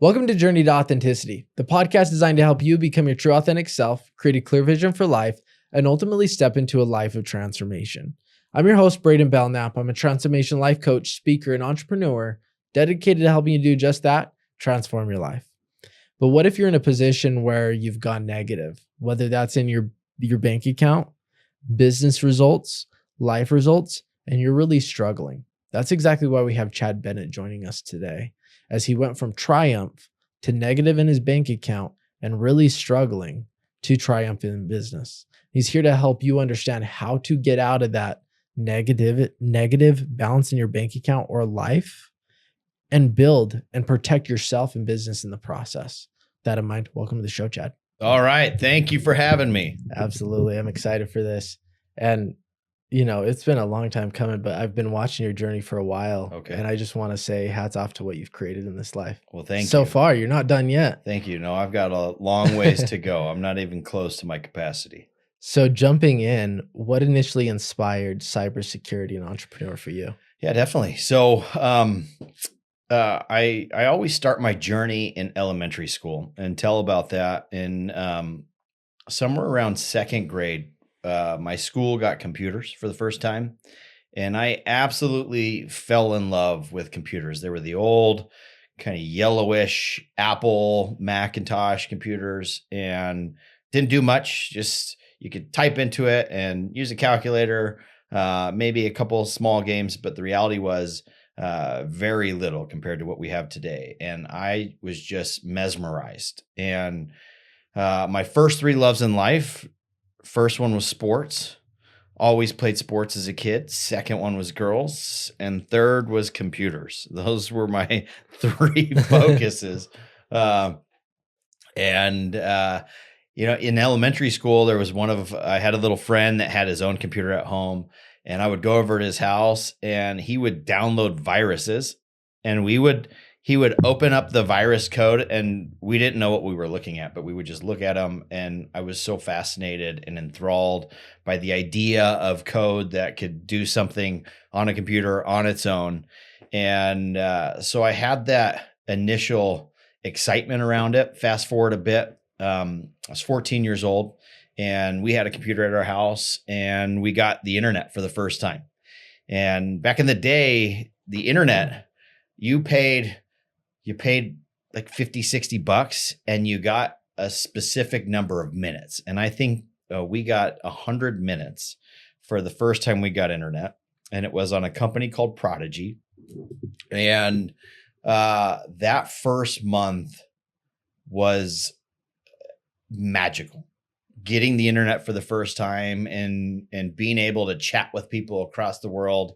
Welcome to Journey to Authenticity, the podcast designed to help you become your true authentic self, create a clear vision for life, and ultimately step into a life of transformation. I'm your host, Braiden Belnap. I'm a transformation life coach, speaker, and entrepreneur dedicated to helping you do just that, transform your life. But what if you're in a position where you've gone negative, whether that's in your bank account, business results, life results, and you're really struggling? That's exactly why we have Chad Bennett joining us today, as he went from triumph to negative in his bank account and really struggling to triumph in business. He's here to help you understand how to get out of that negative balance in your bank account or life and build and protect yourself and business in the process. With that in mind, welcome to the show, Chad. All right. Thank you for having me. Absolutely. I'm excited for this. And you know, it's been a long time coming, but I've been watching your journey for a while. Okay. And I just want to say hats off to what you've created in this life. Well, thank you. So far, you're not done yet. Thank you. No, I've got a long ways to go. I'm not even close to my capacity. So jumping in, what initially inspired cybersecurity and entrepreneur for you? Yeah, definitely. So I always start my journey in elementary school and tell about that in somewhere around second grade. My school got computers for the first time, and I absolutely fell in love with computers. They were the old kind of yellowish Apple Macintosh computers and didn't do much. Just you could type into it and use a calculator, maybe a couple of small games, but the reality was very little compared to what we have today. And I was just mesmerized. And my first three loves in life, first one was sports. Always played sports as a kid. Second one was girls. And third was computers. Those were my three focuses. You know, in elementary school, there was I had a little friend that had his own computer at home. And I would go over to his house and he would download viruses. And he would open up the virus code, and we didn't know what we were looking at, but we would just look at them. And I was so fascinated and enthralled by the idea of code that could do something on a computer on its own. And so I had that initial excitement around it. Fast forward a bit, I was 14 years old, and we had a computer at our house, and we got the internet for the first time. And back in the day, the internet, you paid like 50, 60 bucks and you got a specific number of minutes. And I think we got 100 minutes for the first time we got internet. And it was on a company called Prodigy. And that first month was magical. Getting the internet for the first time and being able to chat with people across the world.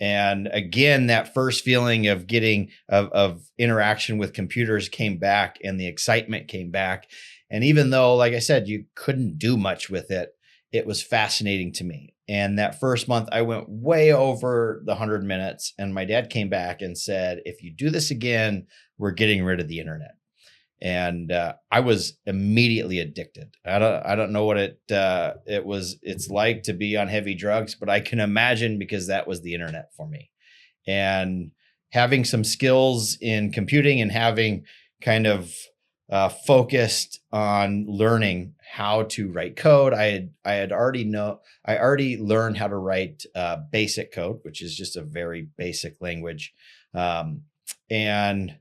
And again, that first feeling of getting of interaction with computers came back, and the excitement came back. And even though, like I said, you couldn't do much with it, it was fascinating to me. And that first month, I went way over the 100 minutes. And my dad came back and said, if you do this again, we're getting rid of the internet. And I was immediately addicted. I don't know what it's like to be on heavy drugs, but I can imagine, because that was the internet for me. And having some skills in computing and having kind of focused on learning how to write code, I already learned how to write basic code, which is just a very basic language, and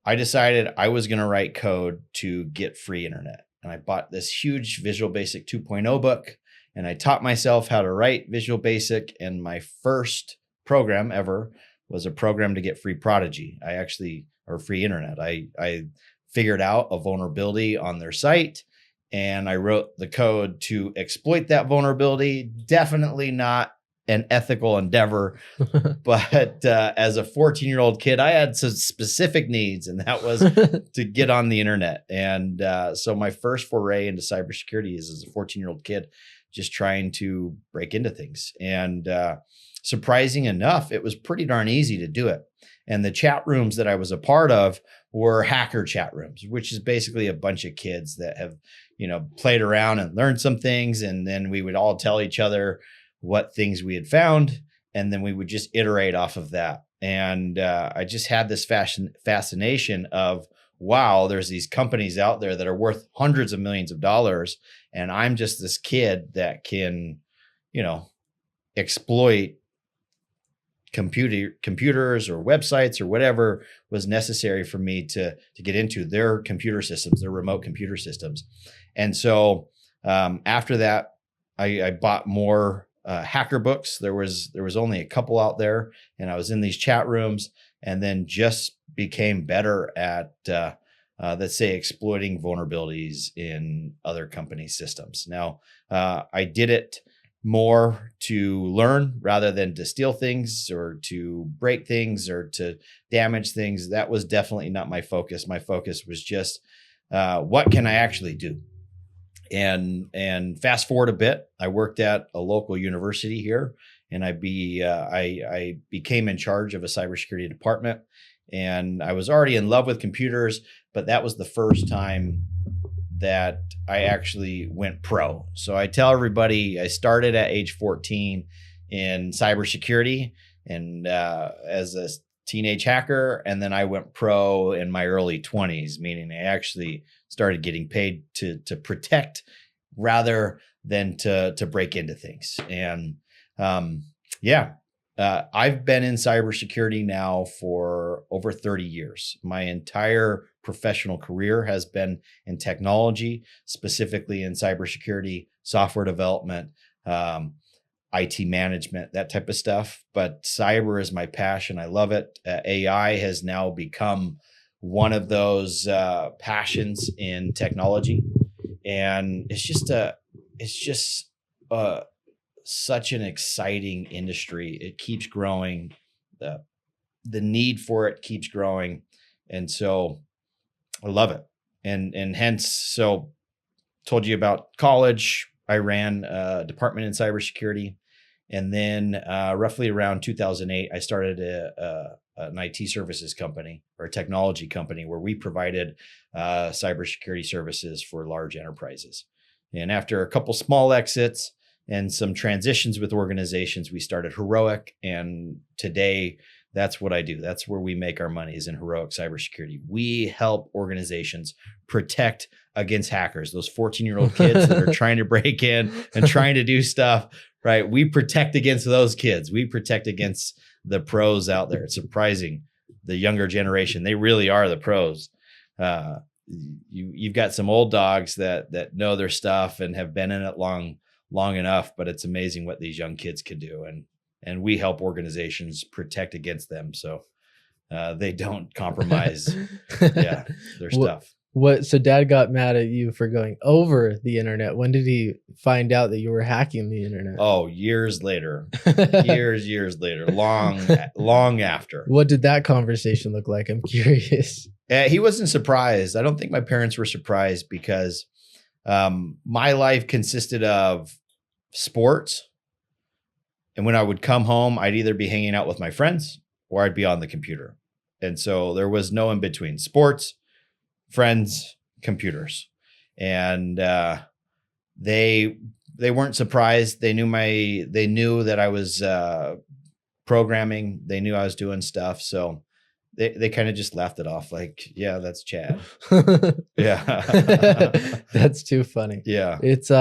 I decided I was going to write code to get free internet. And I bought this huge Visual Basic 2.0 book, and I taught myself how to write Visual Basic. And my first program ever was a program to get free Prodigy. Or free internet. I figured out a vulnerability on their site, and I wrote the code to exploit that vulnerability. Definitely not an ethical endeavor, but as a 14-year-old kid, I had some specific needs, and that was to get on the internet. And so my first foray into cybersecurity is as a 14-year-old kid, just trying to break into things. And surprising enough, it was pretty darn easy to do it. And the chat rooms that I was a part of were hacker chat rooms, which is basically a bunch of kids that have, played around and learned some things. And then we would all tell each other what things we had found. And then we would just iterate off of that. And I just had this fascination of, wow, there's these companies out there that are worth hundreds of millions of dollars. And I'm just this kid that can, exploit computers or websites or whatever was necessary for me to get into their computer systems, their remote computer systems. And so after that, I bought more hacker books. There was only a couple out there, and I was in these chat rooms, and then just became better at let's say exploiting vulnerabilities in other company systems. Now I did it more to learn rather than to steal things or to break things or to damage things. That was definitely not my focus. My focus was just what can I actually do? And fast forward a bit, I worked at a local university here, and I became in charge of a cybersecurity department. And I was already in love with computers, but that was the first time that I actually went pro. So I tell everybody I started at age 14 in cybersecurity and as a teenage hacker. And then I went pro in my early 20s, meaning I actually started getting paid to protect rather than to break into things. And I've been in cybersecurity now for over 30 years. My entire professional career has been in technology, specifically in cybersecurity, software development, IT management, that type of stuff. But cyber is my passion. I love it. AI has now become one of those passions in technology, and it's just such an exciting industry. It keeps growing. The need for it keeps growing. And so I love it. And hence, so told you about college. I ran a department in cybersecurity. And then roughly around 2008, I started an IT services company or a technology company where we provided cybersecurity services for large enterprises. And after a couple small exits and some transitions with organizations, we started Heroic. And today, that's what I do. That's where we make our money, is in Heroic Cybersecurity. We help organizations protect against hackers, those 14-year-old kids that are trying to break in and trying to do stuff, right? We protect against those kids. We protect against the pros out there. It's surprising. The younger generation, they really are the pros. You've got some old dogs that know their stuff and have been in it long enough, but it's amazing what these young kids can do. And we help organizations protect against them, so they don't compromise their stuff. So Dad got mad at you for going over the internet. When did he find out that you were hacking the internet? Oh, years later, years later, long after. What did that conversation look like? I'm curious. He wasn't surprised. I don't think my parents were surprised because my life consisted of sports. And when I would come home, I'd either be hanging out with my friends or I'd be on the computer. And so there was no in between: sports, friends, computers. And they weren't surprised. They knew that I was programming. They knew I was doing stuff. So they kind of just laughed it off, like, yeah, that's Chad. Yeah. That's too funny. Yeah. It's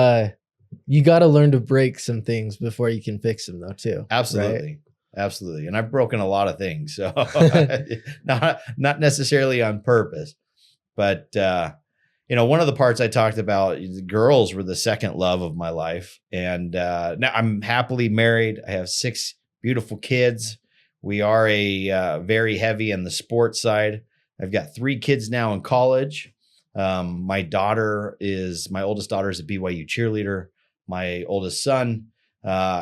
you got to learn to break some things before you can fix them, though, too. Absolutely. Right? Absolutely. And I've broken a lot of things, so not necessarily on purpose, but one of the parts I talked about, the girls were the second love of my life. And now I'm happily married. I have 6 beautiful kids. We are very heavy in the sports side. I've got 3 kids now in college. My oldest daughter is a BYU cheerleader. My oldest son,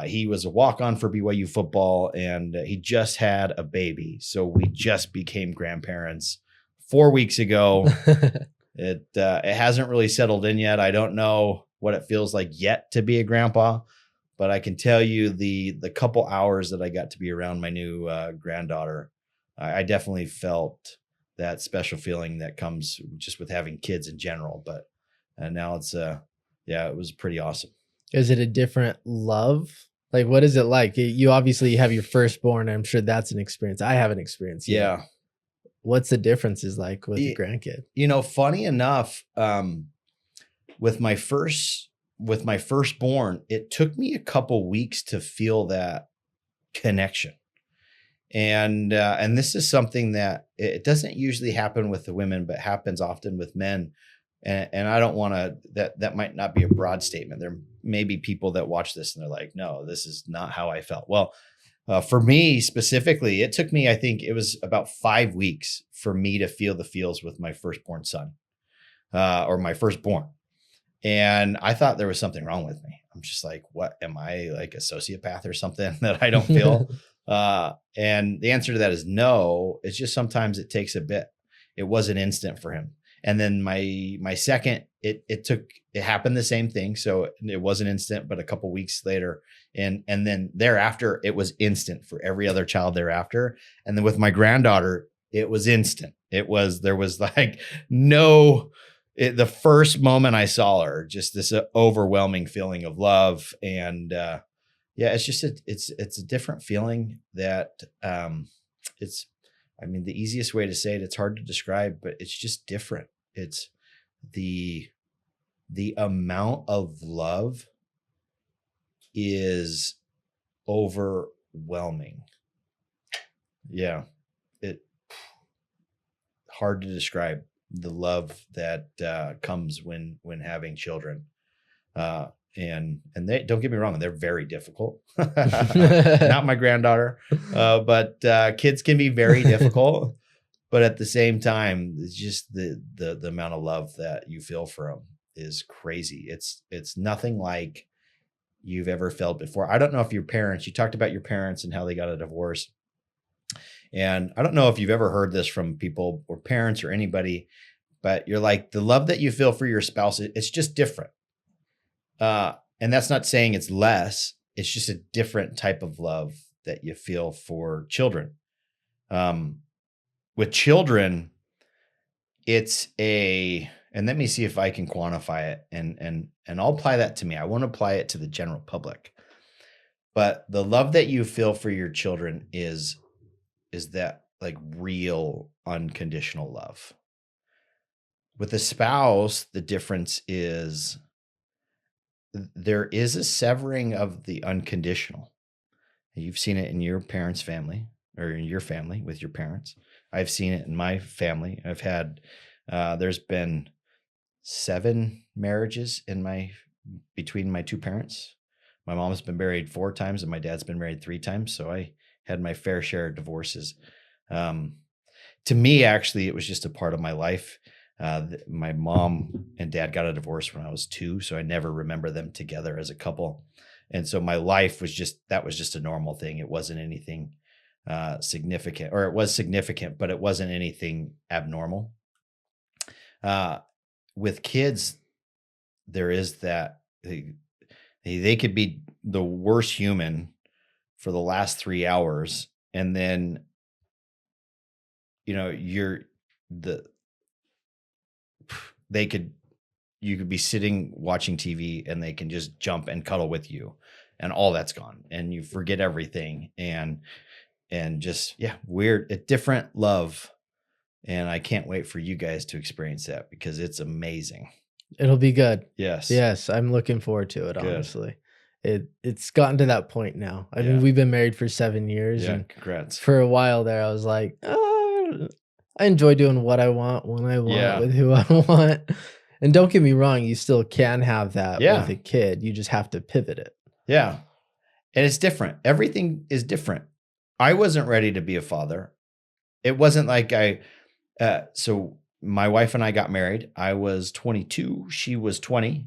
he was a walk-on for BYU football, and he just had a baby. So we just became grandparents 4 weeks ago. It hasn't really settled in yet. I don't know what it feels like yet to be a grandpa, but I can tell you the couple hours that I got to be around my new granddaughter, I definitely felt that special feeling that comes just with having kids in general. But now it's it was pretty awesome. Is it a different love? Like, what is it like? You obviously have your firstborn. I'm sure that's an experience. I haven't experienced yet. Yeah. What's the differences like with a grandkid? Funny enough, with my firstborn, it took me a couple weeks to feel that connection. And this is something that it doesn't usually happen with the women, but happens often with men. And I don't want to, that might not be a broad statement. There may be people that watch this and they're like, no, this is not how I felt. Well, for me specifically, it took me, I think it was about 5 weeks for me to feel the feels with my firstborn son, or my firstborn. And I thought there was something wrong with me. I'm just like, what, am I like a sociopath or something that I don't feel? And the answer to that is no. It's just sometimes it takes a bit. It wasn't instant for him. And then my second, it happened the same thing. So it wasn't instant, but a couple weeks later, and then thereafter, it was instant for every other child thereafter. And then with my granddaughter, it was instant. There was like the first moment I saw her, just this overwhelming feeling of love. And yeah, it's just it's a different feeling that the easiest way to say it, it's hard to describe, but it's just different. It's the amount of love is overwhelming. Yeah. Hard to describe the love that comes when having children. And they, don't get me wrong, they're very difficult. Not my granddaughter, but kids can be very difficult. But at the same time, it's just the amount of love that you feel for them is crazy. It's nothing like you've ever felt before. I don't know if you talked about your parents and how they got a divorce. And I don't know if you've ever heard this from people or parents or anybody, but you're like, the love that you feel for your spouse, it's just different. And that's not saying it's less. It's just a different type of love that you feel for children. With children, and let me see if I can quantify it, and I'll apply that to me. I won't apply it to the general public, but the love that you feel for your children is that like real unconditional love. With a spouse, the difference is there is a severing of the unconditional. You've seen it in your parents' family, or in your family with your parents. I've seen it in my family. I've had, there's been 7 marriages between my two parents. My mom's been married 4 times and my dad's been married 3 times. So I had my fair share of divorces. To me, actually, it was just a part of my life. My mom and dad got a divorce when I was 2, so I never remember them together as a couple. And so my life was just a normal thing. It wasn't anything significant, or it was significant, but it wasn't anything abnormal. With kids, there is that they could be the worst human for the last 3 hours, and then you could be sitting watching TV and they can just jump and cuddle with you, and all that's gone, and you forget everything, and just, yeah, weird, a different love. And I can't wait for you guys to experience that because it's amazing. It'll be good. Yes. I'm looking forward to it. Good. Honestly, it's gotten to that point now. I mean, we've been married for 7 years. Yeah, and congrats. For a while there, I was like, I enjoy doing what I want, when I want, with who I want. And don't get me wrong, you still can have that with a kid. You just have to pivot it. Yeah. And it's different. Everything is different. I wasn't ready to be a father. It wasn't like so my wife and I got married. I was 22. She was 20.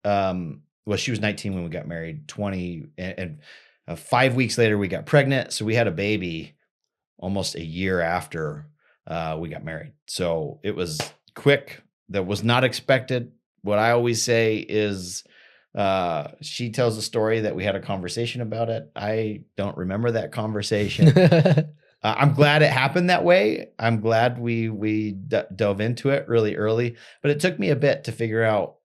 Well, she was 19 when we got married, 20. And 5 weeks later, we got pregnant. So we had a baby almost a year after we got married. So it was quick. That was not expected. What I always say is, she tells a story that we had a conversation about it. I don't remember that conversation. I'm glad it happened that way. I'm glad we dove into it really early, but it took me a bit to figure out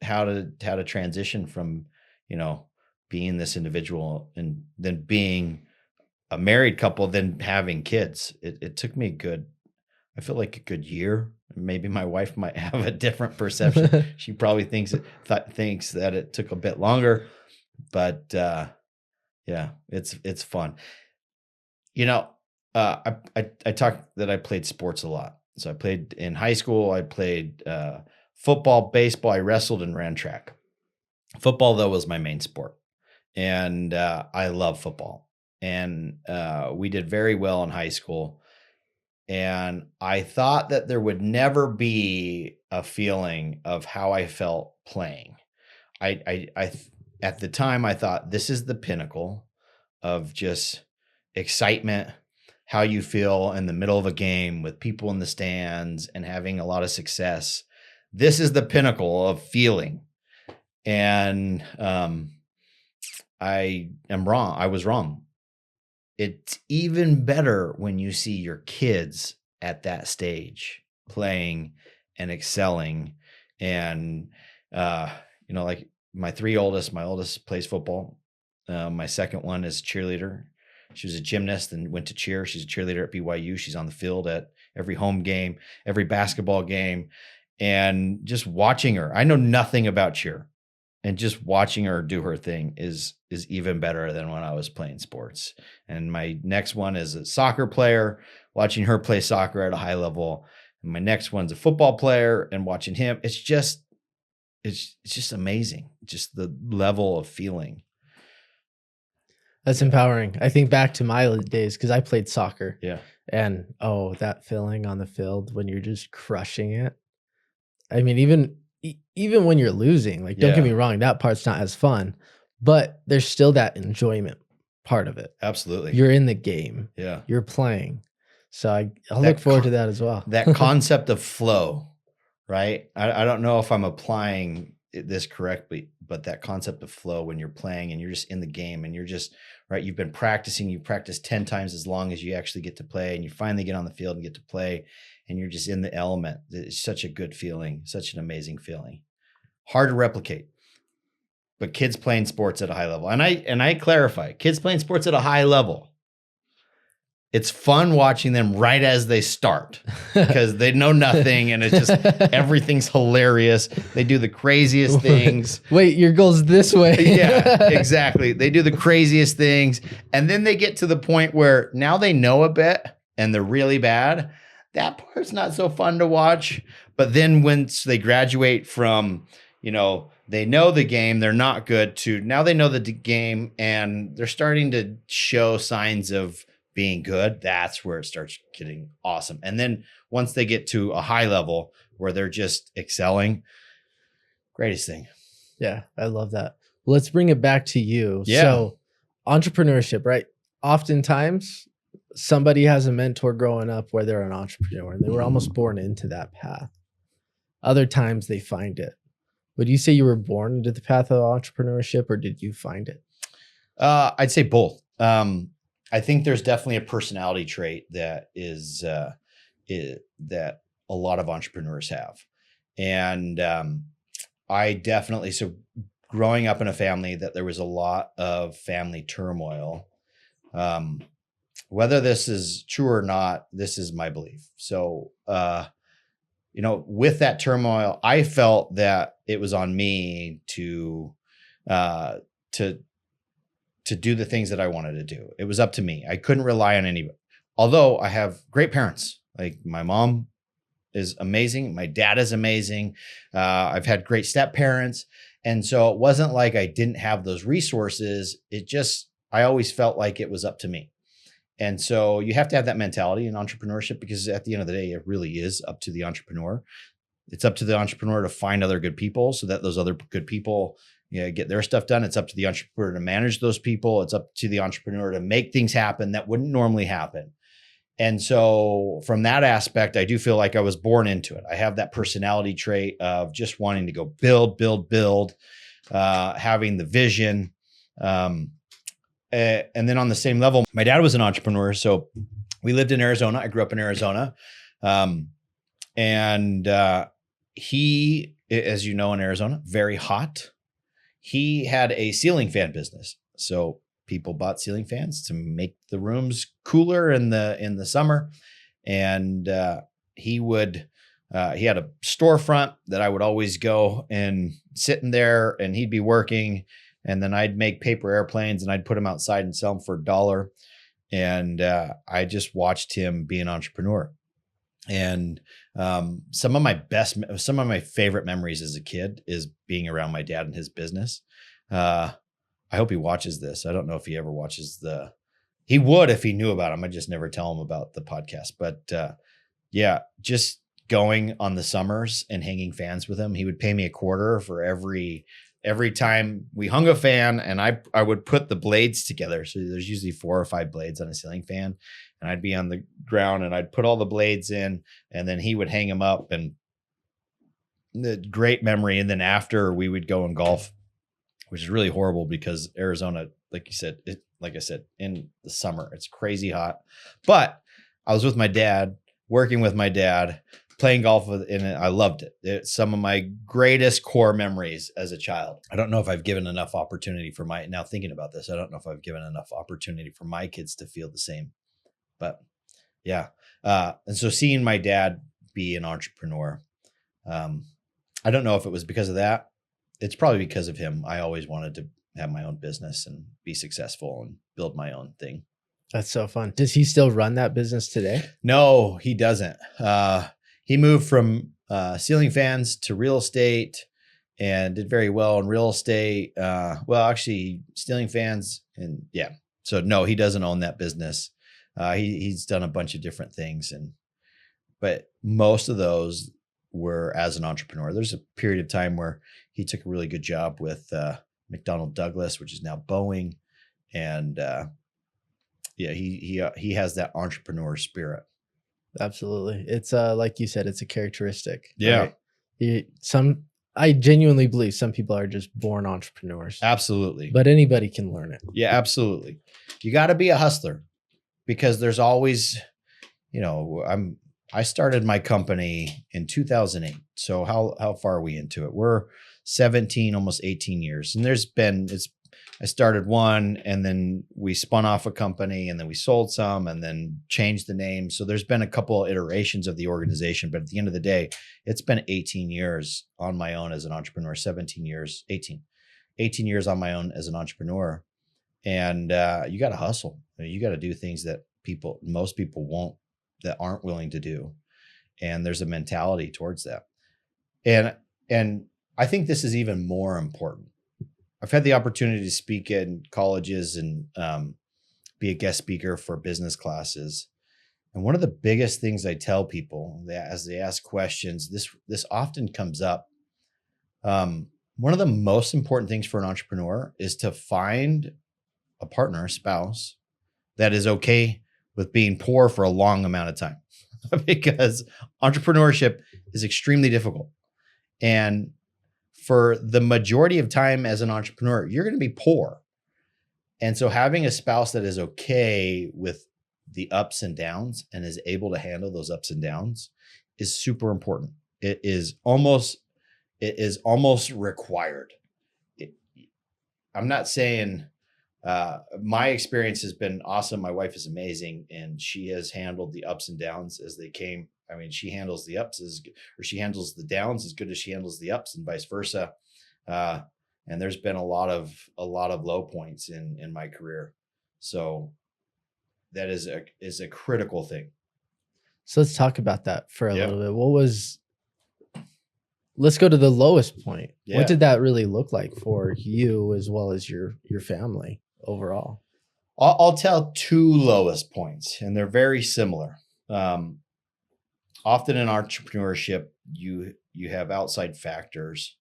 how to transition from, being this individual and then being a married couple, then having kids. It took me I feel like a good year. Maybe my wife might have a different perception. She probably thinks that it took a bit longer, but yeah, it's fun. I talked that I played sports a lot. So I played in high school. I played football, baseball. I wrestled and ran track. Football, though, was my main sport. And I love football. And we did very well in high school. And I thought that there would never be a feeling of how I felt playing. I at the time, I thought this is the pinnacle of just excitement, how you feel in the middle of a game with people in the stands and having a lot of success. This is the pinnacle of feeling. And I am wrong. I was wrong. It's even better when you see your kids at that stage playing and excelling. And, like my oldest plays football. My second one is a cheerleader. She was a gymnast and went to cheer. She's a cheerleader at BYU. She's on the field at every home game, every basketball game. And just watching her, I know nothing about cheer. And just watching her do her thing is even better than when I was playing sports. And my next one is a soccer player, watching her play soccer at a high level. And my next one's a football player and watching him. It's just amazing. Just the level of feeling. That's empowering. I think back to my days because I played soccer. Yeah. And that feeling on the field when you're just crushing it. I mean, even when you're losing, like, don't get me wrong, that part's not as fun, but there's still that enjoyment part of it. Absolutely. You're in the game. Yeah. You're playing. So I'll look forward to that as well. That concept of flow, right? I don't know if I'm applying this correctly, but that concept of flow when you're playing and you're just in the game and you're just, right, you've been practicing, you practice 10 times as long as you actually get to play, and you finally get on the field and get to play, and you're just in the element. It's such a good feeling, such an amazing feeling. Hard to replicate. But kids playing sports at a high level. And I clarify, kids playing sports at a high level. It's fun watching them right as they start because they know nothing and it's just everything's hilarious. They do the craziest things. Wait, your goal's this way. Yeah, exactly. They do the craziest things. And then they get to the point where now they know a bit and they're really bad. That part's not so fun to watch. But then once they graduate from, they know the game, they're not good, to now they know the game and they're starting to show signs of being good, that's where it starts getting awesome. And then once they get to a high level where they're just excelling, greatest thing. Yeah, I love that. Well, let's bring it back to you. Yeah. So entrepreneurship, right? Oftentimes somebody has a mentor growing up where they're an entrepreneur and they were almost born into that path. Other times they find it. Would you say you were born into the path of entrepreneurship or did you find it? I'd say both. I think there's definitely a personality trait that is that a lot of entrepreneurs have. And I definitely, so growing up in a family that there was a lot of family turmoil, whether this is true or not, this is my belief. So, with that turmoil, I felt that it was on me to do the things that I wanted to do. It was up to me. I couldn't rely on anybody. Although I have great parents, like my mom is amazing. My dad is amazing. I've had great step parents. And so it wasn't like I didn't have those resources. I always felt like it was up to me. And so you have to have that mentality in entrepreneurship because at the end of the day, it really is up to the entrepreneur. It's up to the entrepreneur to find other good people so that those other good people get their stuff done. It's up to the entrepreneur to manage those people. It's up to the entrepreneur to make things happen that wouldn't normally happen. And so from that aspect, I do feel like I was born into it. I have that personality trait of just wanting to go build, having the vision. And then on the same level, my dad was an entrepreneur. So we lived in Arizona. I grew up in Arizona. And he, as you know, in Arizona, very hot. he had a ceiling fan business. So people bought ceiling fans to make the rooms cooler in the summer. And he had a storefront that I would always go and sit in there, and he'd be working. And then I'd make paper airplanes and I'd put them outside and sell them for $1. And I just watched him be an entrepreneur. And some of my favorite memories as a kid is being around my dad and his business. I hope he watches this. I don't know if he ever watches he would if he knew about him. I just never tell him about the podcast. But yeah, just going on the summers and hanging fans with him. He would pay me $0.25 for every time we hung a fan, and I would put the blades together. So there's usually 4 or 5 blades on a ceiling fan, and I'd be on the ground and I'd put all the blades in, and then he would hang them up, and the great memory. And then after, we would go and golf, which is really horrible because Arizona, like I said, in the summer, it's crazy hot. But I was with my dad, working with my dad, playing golf and I loved it. It's some of my greatest core memories as a child. I don't know if I've given enough opportunity now thinking about this, I don't know if I've given enough opportunity for my kids to feel the same, but yeah. And so seeing my dad be an entrepreneur, I don't know if it was because of that. It's probably because of him. I always wanted to have my own business and be successful and build my own thing. That's so fun. Does he still run that business today? No, he doesn't. He moved from ceiling fans to real estate and did very well in real estate. Actually, ceiling fans and yeah. So no, he doesn't own that business. He's done a bunch of different things, but most of those were as an entrepreneur. There's a period of time where he took a really good job with McDonnell Douglas, which is now Boeing, and yeah, he has that entrepreneur spirit. Absolutely. It's like you said, it's a characteristic. Yeah. Right? I genuinely believe some people are just born entrepreneurs. Absolutely. But anybody can learn it. Yeah, absolutely. You got to be a hustler, because there's always, I started my company in 2008. So how far are we into it? We're 17, almost 18 years. And I started one, and then we spun off a company, and then we sold some, and then changed the name. So there's been a couple of iterations of the organization, but at the end of the day, it's been 18 years on my own as an entrepreneur, 18 years on my own as an entrepreneur. And you got to hustle. You got to do things that most people aren't willing to do. And there's a mentality towards that. And I think this is even more important. I've had the opportunity to speak in colleges and be a guest speaker for business classes. And one of the biggest things I tell people as they ask questions, this often comes up. One of the most important things for an entrepreneur is to find a partner, a spouse, that is okay with being poor for a long amount of time, because entrepreneurship is extremely difficult. And for the majority of time as an entrepreneur, you're going to be poor. And so having a spouse that is okay with the ups and downs and is able to handle those ups and downs is super important. It is almost required. I'm not saying my experience has been awesome. My wife is amazing, and she has handled the ups and downs as they came. I mean, she handles the ups she handles the downs as good as she handles the ups, and vice versa. And there's been a lot of low points in my career. So that is a critical thing. So let's talk about that for a little bit. Let's go to the lowest point. Yeah. What did that really look like for you as well as your family overall? I'll tell 2 lowest points, and they're very similar. Often in entrepreneurship, you have outside factors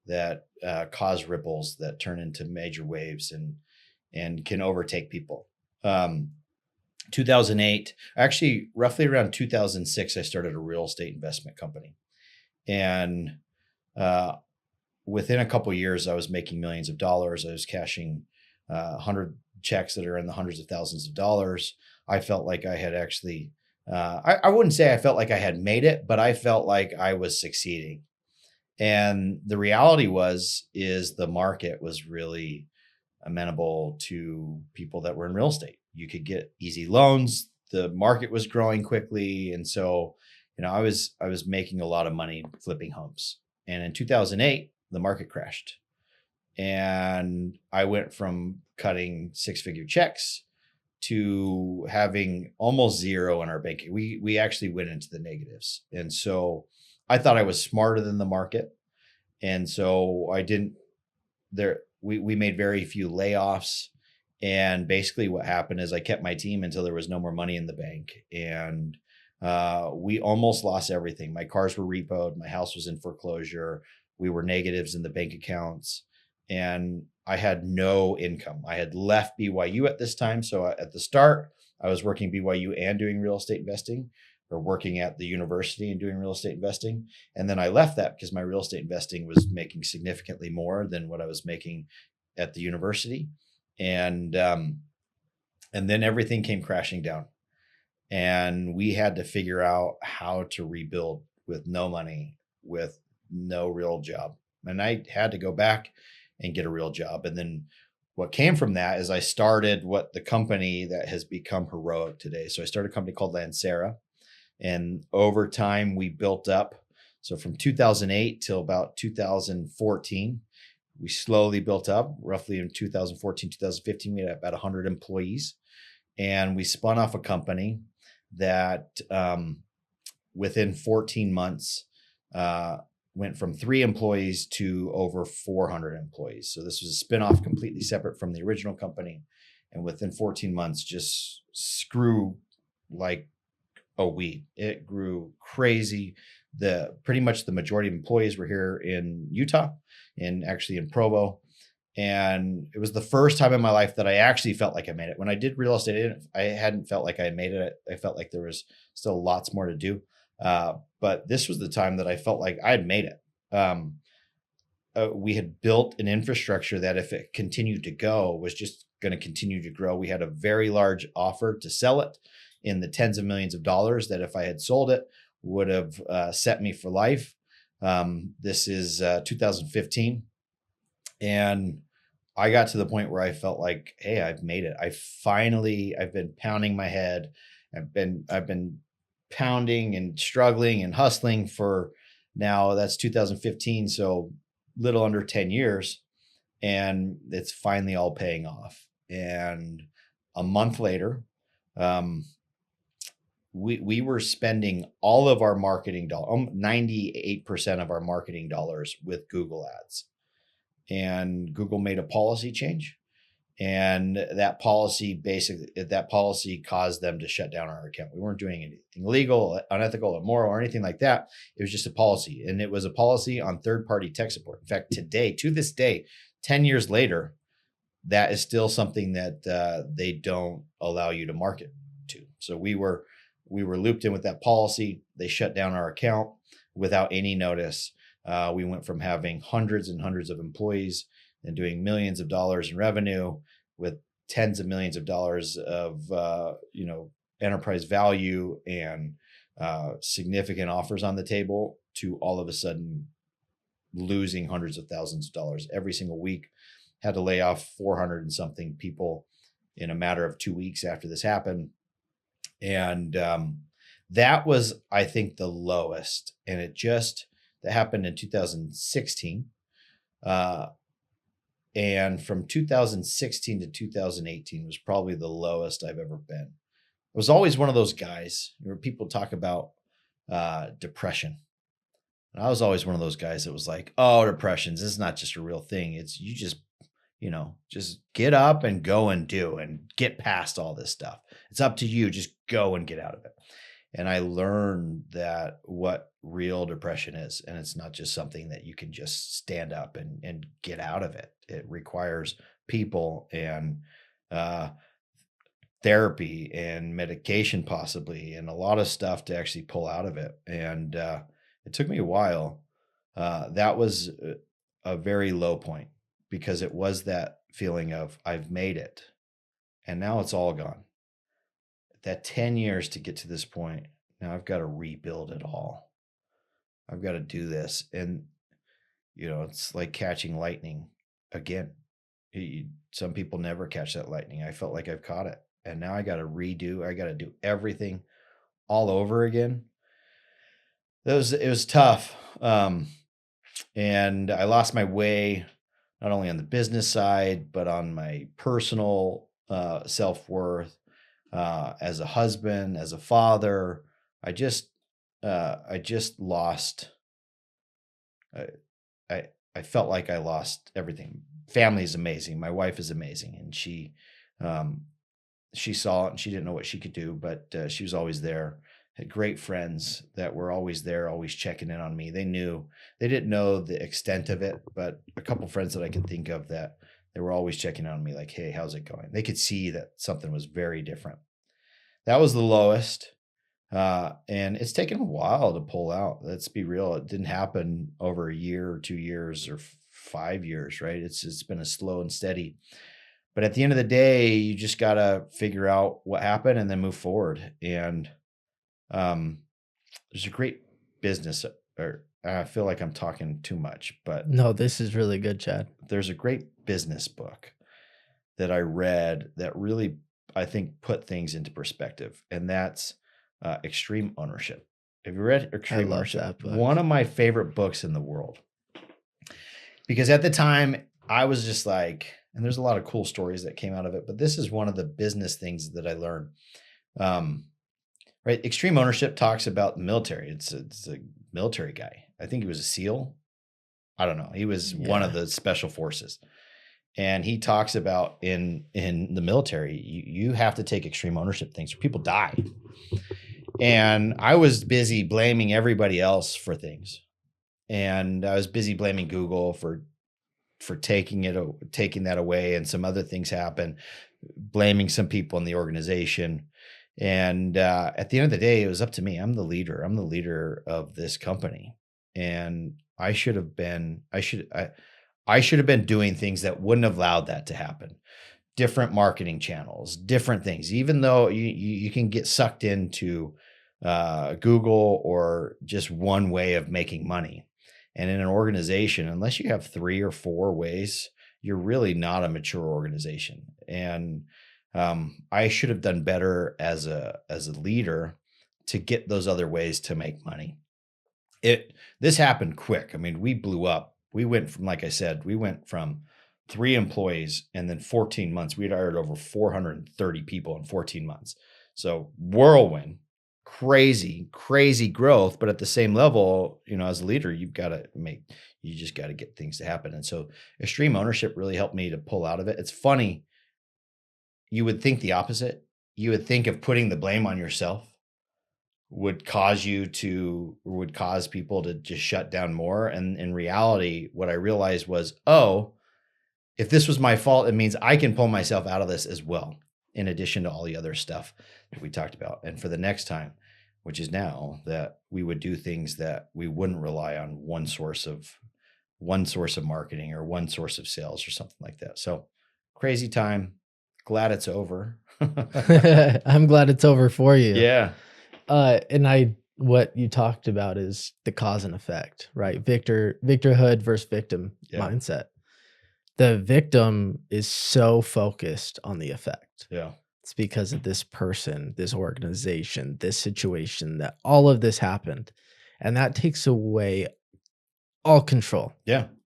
that cause ripples that turn into major waves and can overtake people. 2008, actually roughly around 2006, I started a real estate investment company. And within a couple of years, I was making millions of dollars. I was cashing 100 checks that are in the hundreds of thousands of dollars. I felt like I had actually, I wouldn't say I felt like I had made it, but I felt like I was succeeding. And the reality is the market was really amenable to people that were in real estate. You could get easy loans. The market was growing quickly. And so, I was making a lot of money flipping homes. And in 2008, the market crashed. And I went from cutting 6-figure checks to having almost zero in our bank. We actually went into the negatives. And so I thought I was smarter than the market. And so I didn't there we made very few layoffs. And basically what happened is I kept my team until there was no more money in the bank. And we almost lost everything. My cars were repoed. My house was in foreclosure. We were negatives in the bank accounts. And I had no income. I had left BYU at this time. So at the start, I was working BYU and doing real estate investing, or working at the university and doing real estate investing. And then I left that because my real estate investing was making significantly more than what I was making at the university. And then everything came crashing down. And we had to figure out how to rebuild with no money, with no real job. And I had to go back and get a real job. And then what came from that is I started what the company that has become heroic today. So I started a company called Lancera. And over time, we built up. So from 2008 till about 2014, we slowly built up. Roughly in 2014, 2015, we had about 100 employees. And we spun off a company that within 14 months went from 3 employees to over 400 employees. So this was a spinoff completely separate from the original company. And within 14 months, just grew like a weed. It grew crazy. Pretty much the majority of employees were here in Utah, and actually in Provo. And it was the first time in my life that I actually felt like I made it. When I did real estate, I hadn't felt like I had made it. I felt like there was still lots more to do. But this was the time that I felt like I had made it. We had built an infrastructure that, if it continued to go, was just going to continue to grow. We had a very large offer to sell it in the tens of millions of dollars that, if I had sold it, would have set me for life. This is 2015. And I got to the point where I felt like, hey, I've made it. I've been pounding my head. I've been pounding and struggling and hustling for now. That's 2015. So little under 10 years. And it's finally all paying off. And a month later, we were spending all of our marketing dollars, 98% of our marketing dollars, with Google ads. And Google made a policy change, and that policy caused them to shut down our account. We weren't doing anything illegal, unethical, immoral, or anything like that. It was just a policy, and it was a policy on third-party tech support. In fact, to this day, 10 years later, that is still something that they don't allow you to market to. So we were looped in with that policy. They shut down our account without any notice. We went from having hundreds and hundreds of employees and doing millions of dollars in revenue, with tens of millions of dollars of enterprise value and significant offers on the table, to all of a sudden losing hundreds of thousands of dollars every single week. Had to lay off 400 and something people in a matter of 2 weeks after this happened. And that was, I think, the lowest. And that happened in 2016. And from 2016 to 2018 was probably the lowest I've ever been. I was always one of those guys where people talk about depression. And I was always one of those guys that was like, oh, depression, this is not just a real thing. It's you just get up and go and do and get past all this stuff. It's up to you. Just go and get out of it. And I learned that what real depression is, and it's not just something that you can just stand up and get out of it. It requires people and therapy and medication possibly, and a lot of stuff to actually pull out of it. And it took me a while. That was a very low point, because it was that feeling of, I've made it, and now it's all gone. That 10 years to get to this point, now I've got to rebuild it all. I've got to do this. And it's like catching lightning again. Some people never catch that lightning. I felt like I've caught it, and now I got to do everything all over again. It was tough. And I lost my way, not only on the business side, but on my personal self-worth, as a husband, as a father. I just lost. I felt like I lost everything. Family is amazing. My wife is amazing, and she saw it, and she didn't know what she could do, but she was always there. Had great friends that were always there, always checking in on me. They didn't know the extent of it, but a couple friends that I can think of that they were always checking on me, like, hey, how's it going? They could see that something was very different. That was the lowest. And it's taken a while to pull out. Let's be real. It didn't happen over a year or 2 years or 5 years, right? It's been a slow and steady. But at the end of the day, you just got to figure out what happened and then move forward. And there's a great business, or I feel like I'm talking too much, but No, this is really good, Chad. there's a great business book that I read that really, I think, put things into perspective. And that's Extreme Ownership. Have you read Extreme love Ownership? that book. One of my favorite books in the world. Because at the time I was just like, and there's a lot of cool stories that came out of it, but this is one of the business things that I learned. Right. Extreme Ownership talks about the military. It's a military guy. I think he was a SEAL. I don't know. He was one of the special forces. And he talks about in the military, you have to take extreme ownership things or people die. And I was busy blaming everybody else for things. And I was busy blaming Google for taking that away, and some other things happen, blaming some people in the organization. And at the end of the day, it was up to me. I'm the leader of this company. And I should have been doing things that wouldn't have allowed that to happen. Different marketing channels, different things, even though you can get sucked into Google or just one way of making money. And in an organization, unless you have 3 or 4 ways, you're really not a mature organization. And I should have done better as a leader to get those other ways to make money. This happened quick. I mean, we blew up. We went from, like I said, 3 employees, and then 14 months, we'd hired over 430 people in 14 months. So whirlwind, crazy growth. But at the same level, as a leader, you just got to get things to happen. And so Extreme Ownership really helped me to pull out of it. It's funny. You would think the opposite. You would think of putting the blame on yourself would cause people to just shut down more. And in reality, what I realized was, if this was my fault, it means I can pull myself out of this as well, in addition to all the other stuff that we talked about. And for the next time, which is now, that we would do things that we wouldn't rely on one source of marketing or one source of sales or something like that. So crazy time. Glad it's over. I'm glad it's over for you. Yeah. What you talked about is the cause and effect, right? Victorhood versus victim mindset. The victim is so focused on the effect. Yeah. It's because of this person, this organization, this situation, that all of this happened. And that takes away all control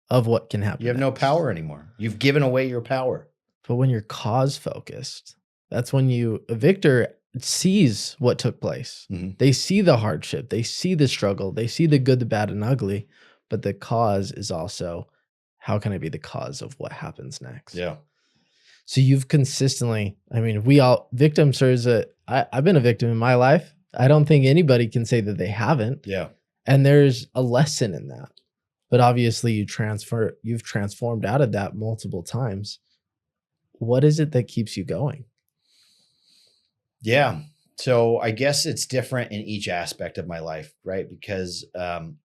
of what can happen. You have no power anymore. You've given away your power. But when you're cause focused, that's when a victor sees what took place. Mm-hmm. They see the hardship. They see the struggle. They see the good, the bad, and ugly. But the cause is also, how can I be the cause of what happens next? Yeah. So you've consistently, victim serves I've been a victim in my life. I don't think anybody can say that they haven't. Yeah. And there's a lesson in that. But obviously you've transformed out of that multiple times. What is it that keeps you going? Yeah. So I guess it's different in each aspect of my life, right? Because I'm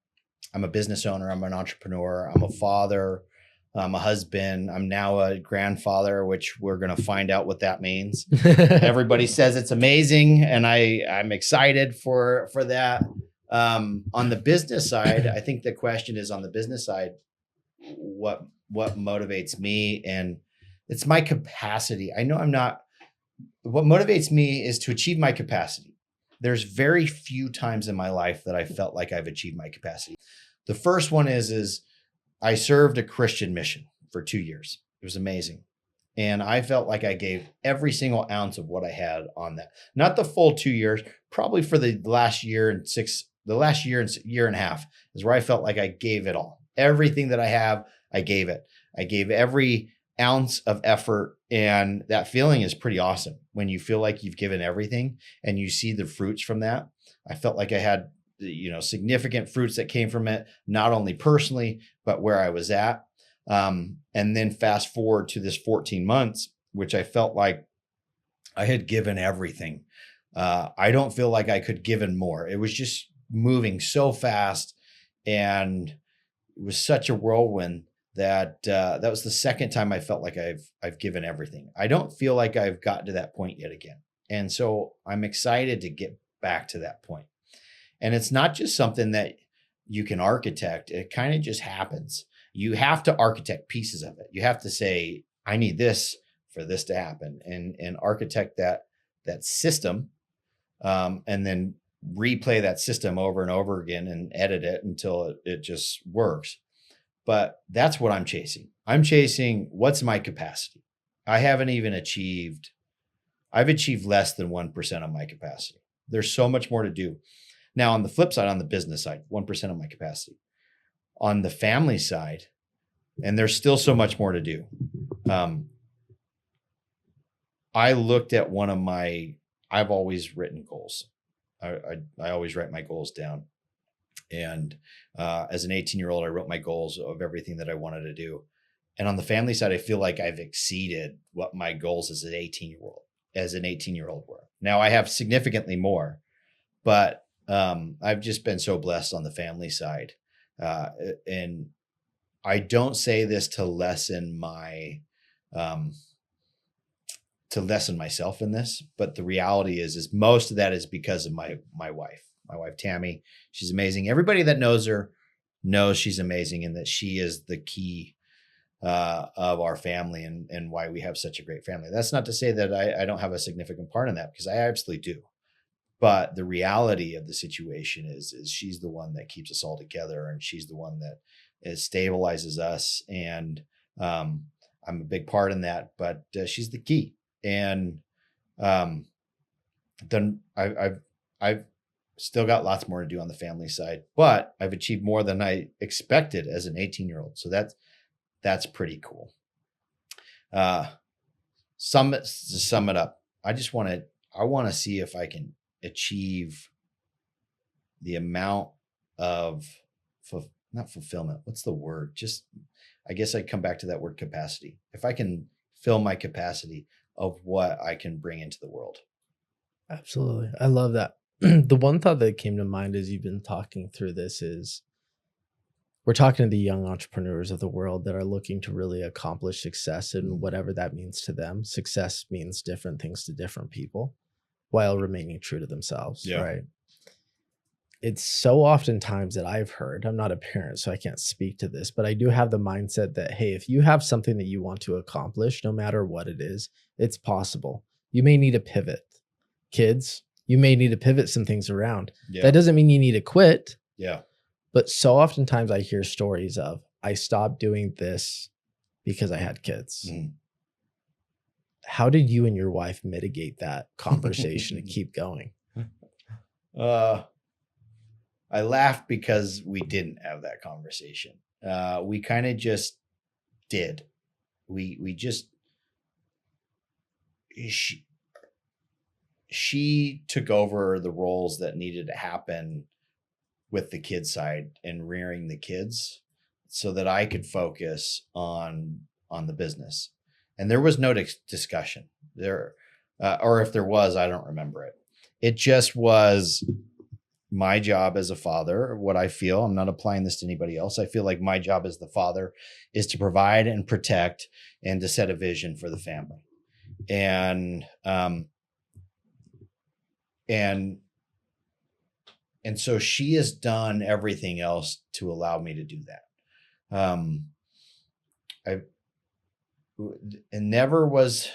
a business owner. I'm an entrepreneur. I'm a father. I'm a husband. I'm now a grandfather, which we're going to find out what that means. Everybody says it's amazing, and I'm excited for that. On the business side, I think the question is, on the business side, what motivates me, and it's my capacity. I know I'm not. What motivates me is to achieve my capacity. There's very few times in my life that I felt like I've achieved my capacity. The first one is I served a Christian mission for 2 years. It was amazing. And I felt like I gave every single ounce of what I had on that. Not the full 2 years, probably for the last year and year and a half is where I felt like I gave it all. Everything that I have, I gave it. I gave every ounce of effort. And that feeling is pretty awesome when you feel like you've given everything and you see the fruits from that. I felt like I had, significant fruits that came from it, not only personally, but where I was at. And then fast forward to this 14 months, which I felt like I had given everything. I don't feel like I could given more. It was just moving so fast, and it was such a whirlwind that that was the second time I felt like I've given everything. I don't feel like I've gotten to that point yet again. And so I'm excited to get back to that point. And it's not just something that you can architect. It kind of just happens. You have to architect pieces of it. You have to say, I need this for this to happen, and architect that system, and then replay that system over and over again and edit it until it just works. But that's what I'm chasing. I'm chasing what's my capacity. I've achieved less than 1% of my capacity. There's so much more to do. Now, on the flip side, on the business side, 1% of my capacity. On the family side, and there's still so much more to do. I looked at I've always written goals. I always write my goals down. And as an 18-year-old, I wrote my goals of everything that I wanted to do. And on the family side, I feel like I've exceeded what my goals as an 18-year-old were. Now I have significantly more, but I've just been so blessed on the family side. And I don't say this to lessen myself in this, but the reality is most of that is because of my wife. My wife, Tammy, she's amazing. Everybody that knows her knows she's amazing, and that she is the key of our family and why we have such a great family. That's not to say that I don't have a significant part in that, because I absolutely do. But the reality of the situation is she's the one that keeps us all together, and she's the one that stabilizes us. And I'm a big part in that, but she's the key. And then I've still got lots more to do on the family side, but I've achieved more than I expected as an 18-year-old. So that's pretty cool. To sum it up, I want to see if I can achieve the amount of not fulfillment. What's the word? Just, I guess I come back to that word capacity. If I can fill my capacity of what I can bring into the world. Absolutely. I love that. The one thought that came to mind as you've been talking through this is we're talking to the young entrepreneurs of the world that are looking to really accomplish success, and whatever that means to them. Success means different things to different people while remaining true to themselves. Yeah. Right. It's so oftentimes that I've heard, I'm not a parent, so I can't speak to this, but I do have the mindset that, hey, if you have something that you want to accomplish, no matter what it is, it's possible. You may need to pivot. Kids, you may need to pivot some things around. Yeah. That doesn't mean you need to quit. Yeah. But so oftentimes I hear stories of, I stopped doing this because I had kids. Mm. How did you and your wife mitigate that conversation and keep going? I laugh because we didn't have that conversation. We kind of just did. She took over the roles that needed to happen with the kids side and rearing the kids, so that I could focus on the business. And there was no discussion there, or if there was, I don't remember it. It just was my job as a father. What I feel, I'm not applying this to anybody else. I feel like my job as the father is to provide and protect and to set a vision for the family. And so she has done everything else to allow me to do that. I and never was.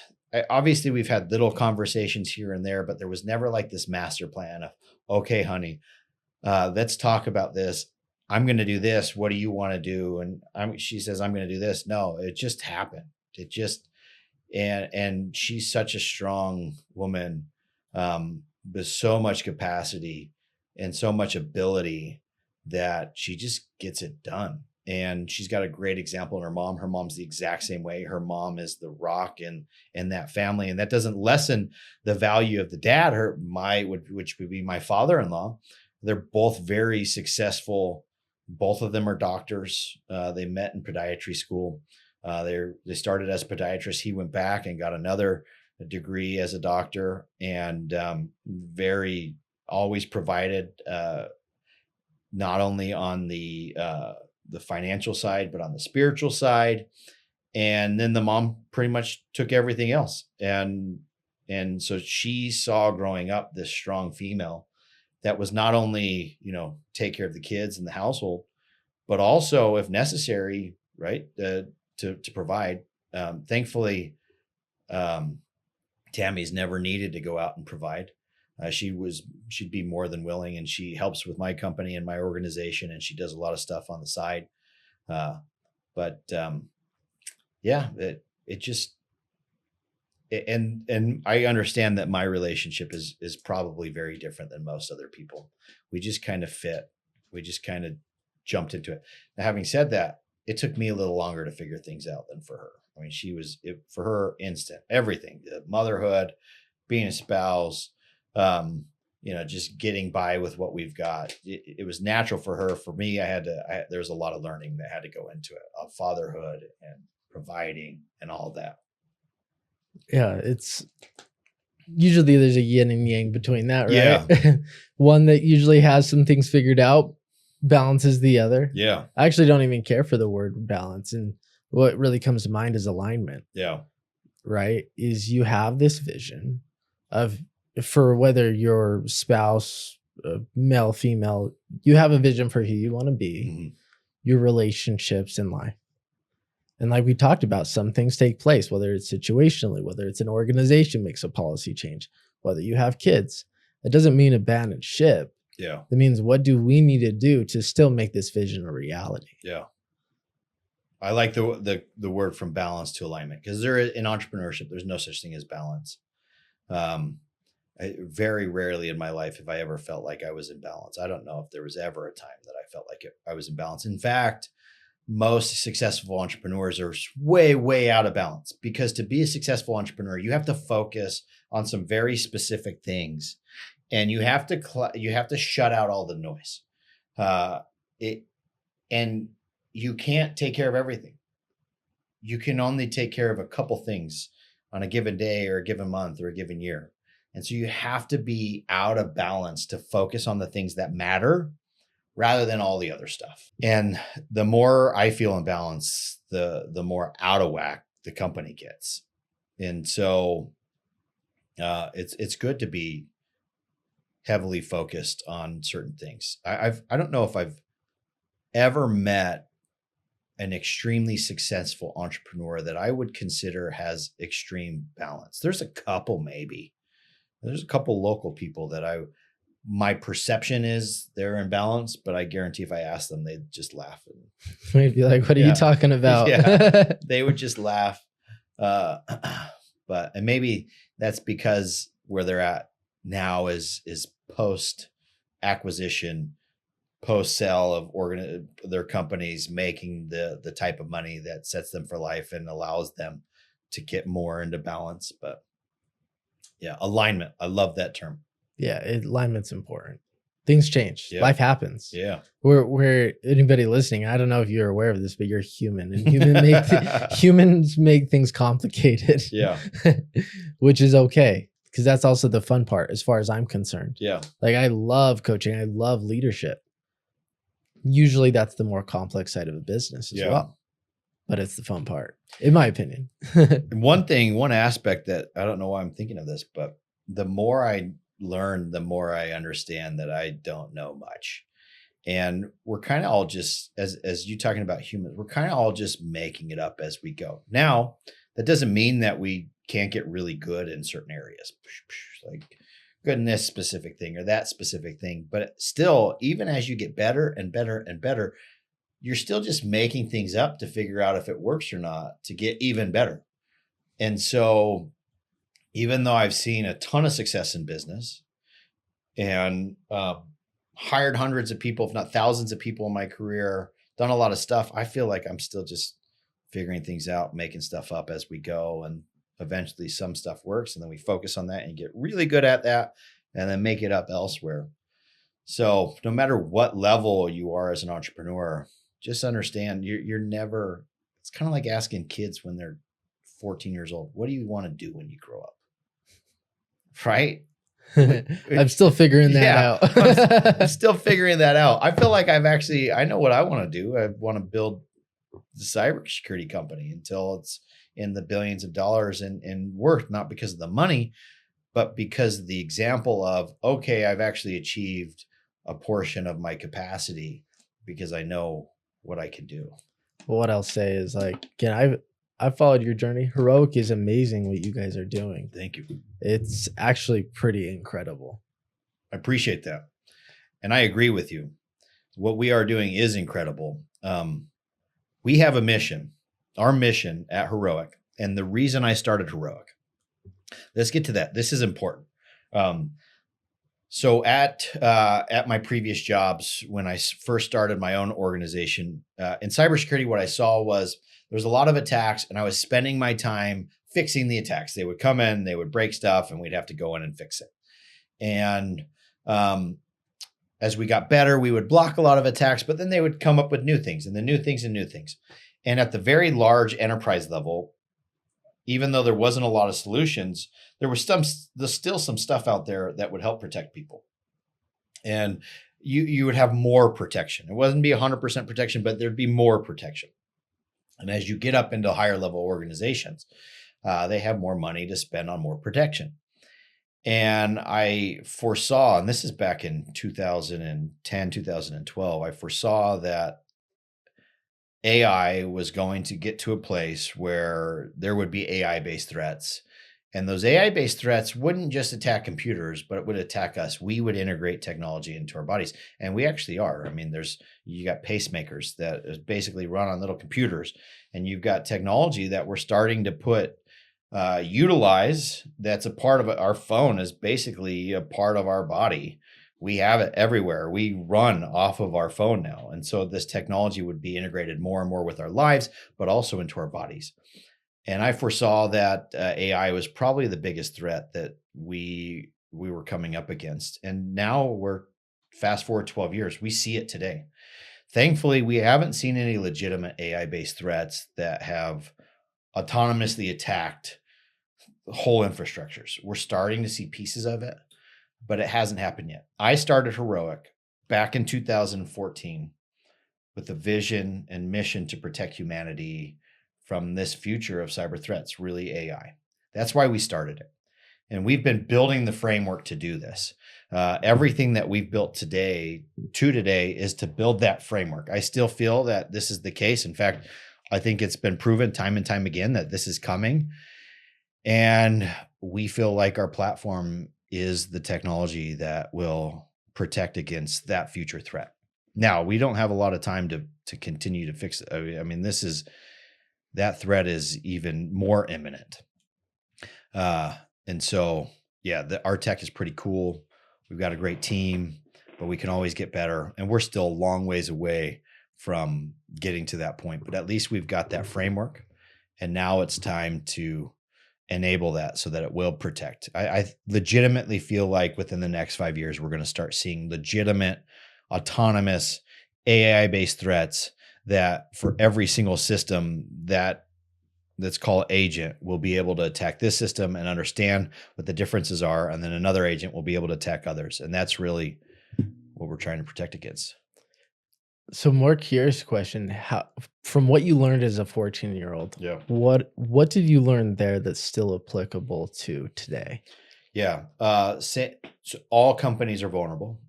Obviously, we've had little conversations here and there, but there was never like this master plan of, okay, honey, let's talk about this. I'm going to do this. What do you want to do? And she says, I'm going to do this. No, it just happened. It just, and she's such a strong woman, with so much capacity and so much ability that she just gets it done. And she's got a great example in her mom. Her mom's the exact same way. Her mom is the rock in that family. And that doesn't lessen the value of the dad, which would be my father-in-law. They're both very successful. Both of them are doctors. They met in podiatry school. They started as podiatrists. He went back and got another degree as a doctor, and very always provided, not only on the financial side, but on the spiritual side. And then the mom pretty much took everything else. And so she saw growing up this strong female that was not only, take care of the kids in the household, but also, if necessary, right, to provide. Thankfully, Tammy's never needed to go out and provide. She'd be more than willing, and she helps with my company and my organization, and she does a lot of stuff on the side. And I understand that my relationship is probably very different than most other people. We just kind of fit. We just kind of jumped into it. Now, having said that, it took me a little longer to figure things out than for her. I mean, for her, instant, everything, the motherhood, being a spouse, just getting by with what we've got. It was natural for her. For me, there was a lot of learning that had to go into it, of fatherhood and providing and all that. Yeah, it's usually there's a yin and yang between that, right? Yeah. One that usually has some things figured out balances the other. Yeah. I actually don't even care for the word balance. And what really comes to mind is alignment. Yeah. Right? Is you have this vision for whether your spouse, male, female, you have a vision for who you want to be, mm-hmm. your relationships in life. And like we talked about, some things take place, whether it's situationally, whether it's an organization makes a policy change, whether you have kids. That doesn't mean abandon ship. Yeah. That means, what do we need to do to still make this vision a reality? Yeah. I like the word from balance to alignment, because in entrepreneurship, there's no such thing as balance. Very rarely in my life have I ever felt like I was in balance. I don't know if there was ever a time that I felt like I was in balance. In fact, most successful entrepreneurs are way, way out of balance, because to be a successful entrepreneur, you have to focus on some very specific things, and you have to shut out all the noise. And you can't take care of everything. You can only take care of a couple things on a given day or a given month or a given year. And so you have to be out of balance to focus on the things that matter rather than all the other stuff. And the more I feel in balance, the more out of whack the company gets. And so it's good to be heavily focused on certain things. I don't know if I've ever met an extremely successful entrepreneur that I would consider has extreme balance. There's a couple, maybe. There's a couple local people that my perception is they're in balance, but I guarantee if I ask them, they'd just laugh. They'd be like, what are you talking about? Yeah, they would just laugh. And maybe that's because where they're at now is post acquisition, post sale of their companies, making the type of money that sets them for life and allows them to get more into balance. But yeah, alignment. I love that term. Yeah, alignment's important. Things change. Yeah. Life happens. Yeah. We're anybody listening, I don't know if you're aware of this, but you're human, and humans make things complicated. Yeah. Which is okay, because that's also the fun part as far as I'm concerned. Yeah. Like, I love coaching. I love leadership. Usually that's the more complex side of a business as well. But it's the fun part, in my opinion. One aspect that I don't know why I'm thinking of this, but the more I learn, the more I understand that I don't know much. And we're kind of all just, as you talking about humans, we're kind of all just making it up as we go. Now, that doesn't mean that we can't get really good in certain areas, like good in this specific thing or that specific thing. But still, even as you get better and better and better, you're still just making things up to figure out if it works or not to get even better. And so even though I've seen a ton of success in business and hired hundreds of people, if not thousands of people in my career, done a lot of stuff, I feel like I'm still just figuring things out, making stuff up as we go. And eventually some stuff works, and then we focus on that and get really good at that and then make it up elsewhere. So no matter what level you are as an entrepreneur, just understand you're never, it's kind of like asking kids when they're 14 years old, what do you want to do when you grow up? Right? I'm still figuring that out. I'm still figuring that out. I feel like I know what I want to do. I want to build the cybersecurity company until it's in the billions of dollars in worth, not because of the money, but because of the example of, okay, I've actually achieved a portion of my capacity because I know what I can do. Well, what I'll say is, like, again, I've followed your journey. Heroic is amazing what you guys are doing. Thank you. It's actually pretty incredible. I appreciate that. And I agree with you. What we are doing is incredible. We have a mission, our mission at Heroic. And the reason I started Heroic, let's get to that. This is important. So at my previous jobs, when I first started my own organization in cybersecurity, what I saw was there was a lot of attacks, and I was spending my time fixing the attacks. They would come in, they would break stuff, and we'd have to go in and fix it. And as we got better, we would block a lot of attacks, but then they would come up with new things and then new things and new things. And at the very large enterprise level, even though there wasn't a lot of solutions, there's still some stuff out there that would help protect people. And you would have more protection. It wouldn't be 100% protection, but there'd be more protection. And as you get up into higher level organizations, they have more money to spend on more protection. And I foresaw, and this is back in 2010, 2012, I foresaw that AI was going to get to a place where there would be AI-based threats. And those AI-based threats wouldn't just attack computers, but it would attack us. We would integrate technology into our bodies. And we actually are. I mean, you got pacemakers that basically run on little computers. And you've got technology that we're starting to utilize that's a part of it. Our phone is basically a part of our body. We have it everywhere. We run off of our phone now. And so this technology would be integrated more and more with our lives, but also into our bodies. And I foresaw that AI was probably the biggest threat that we were coming up against. And now we're fast forward 12 years. We see it today. Thankfully, we haven't seen any legitimate AI-based threats that have autonomously attacked whole infrastructures. We're starting to see pieces of it, but it hasn't happened yet. I started Heroic back in 2014 with a vision and mission to protect humanity from this future of cyber threats, really AI. That's why we started it. And we've been building the framework to do this. Everything that we've built today is to build that framework. I still feel that this is the case. In fact, I think it's been proven time and time again that this is coming. And we feel like our platform is the technology that will protect against that future threat. Now, we don't have a lot of time to continue to fix it. I mean, that threat is even more imminent. And so, yeah, our tech is pretty cool. We've got a great team, but we can always get better. And we're still a long ways away from getting to that point, but at least we've got that framework. And now it's time to enable that so that it will protect. I legitimately feel like within the next 5 years, we're going to start seeing legitimate, autonomous, AI-based threats that for every single system that's called agent will be able to attack this system and understand what the differences are. And then another agent will be able to attack others. And that's really what we're trying to protect against. So more curious question, from what you learned as a 14-year-old, what did you learn there that's still applicable to today? Yeah. So all companies are vulnerable.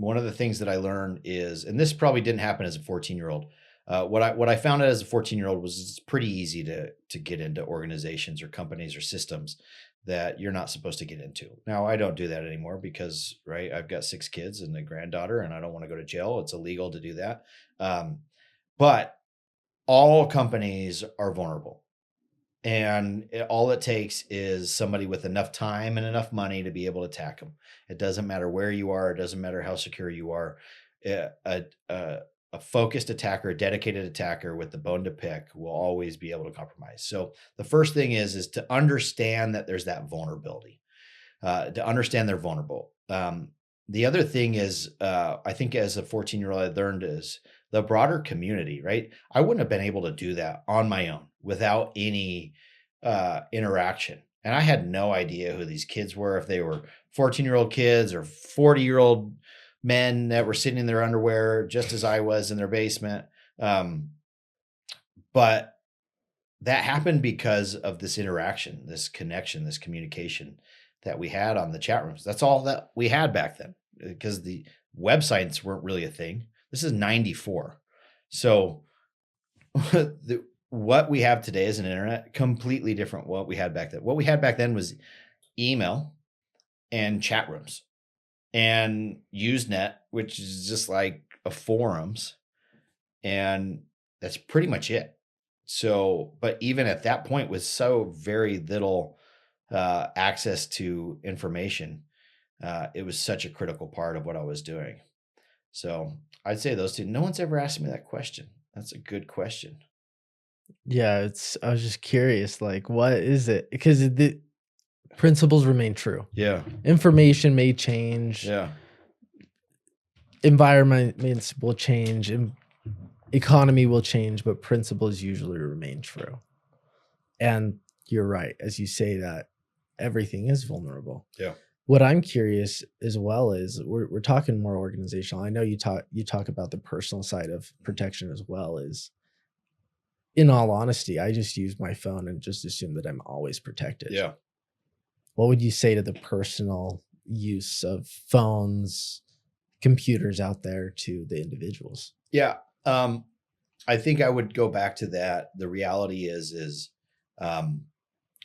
one of the things that I learned is, and this probably didn't happen as a 14-year-old. What I found out as a 14-year-old was it's pretty easy to get into organizations or companies or systems that you're not supposed to get into. Now, I don't do that anymore because, right, I've got 6 kids and a granddaughter, and I don't want to go to jail. It's illegal to do that. But all companies are vulnerable. And all it takes is somebody with enough time and enough money to be able to attack them. It doesn't matter where you are. It doesn't matter how secure you are. A focused attacker, a dedicated attacker with the bone to pick will always be able to compromise. So the first thing is to understand that there's that vulnerability, to understand they're vulnerable. The other thing is, I think as a 14-year-old, I learned is the broader community, right? I wouldn't have been able to do that on my own without any interaction. And I had no idea who these kids were, if they were 14-year-old kids or 40-year-old men that were sitting in their underwear, just as I was in their basement. But that happened because of this interaction, this connection, this communication that we had on the chat rooms. That's all that we had back then, because the websites weren't really a thing. This is 94. So what we have today is an internet, completely different what we had back then. What we had back then was email and chat rooms and Usenet, which is just like a forums. And that's pretty much it. So, but even at that point, with so very little access to information, it was such a critical part of what I was doing. So I'd say those two. No one's ever asked me that question. That's a good question. Yeah, I was just curious, like, what is it? Because the principles remain true. Yeah. Information may change. Yeah. Environments will change. And economy will change, but principles usually remain true. And you're right, as you say that everything is vulnerable. Yeah. What I'm curious as well is we're talking more organizational. I know you talk about the personal side of protection as well. Is, in all honesty, I just use my phone and just assume that I'm always protected. Yeah. What would you say to the personal use of phones, computers out there to the individuals? Yeah. I think I would go back to that. The reality is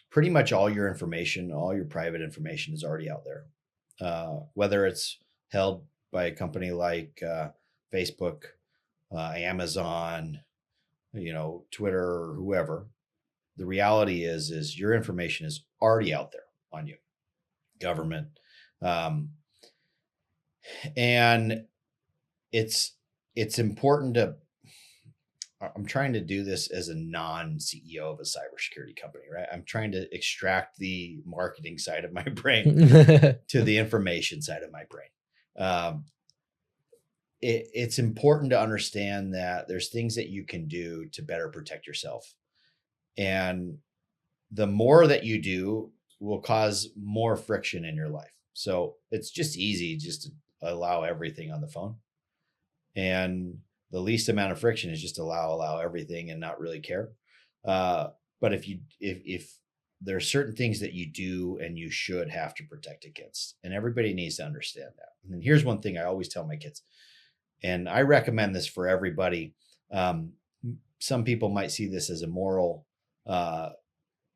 pretty much all your information, all your private information is already out there. Whether it's held by a company like Facebook, Amazon, Twitter, or whoever. The reality is your information is already out there on you, government. And it's important to, I'm trying to do this as a non-CEO of a cybersecurity company, right? I'm trying to extract the marketing side of my brain to the information side of my brain. It's important to understand that there's things that you can do to better protect yourself. And the more that you do will cause more friction in your life. So it's just easy just to allow everything on the phone. And the least amount of friction is just allow everything and not really care. But if there are certain things that you do and you should have to protect against, and everybody needs to understand that. And here's one thing I always tell my kids, and I recommend this for everybody. Some people might see this as a moral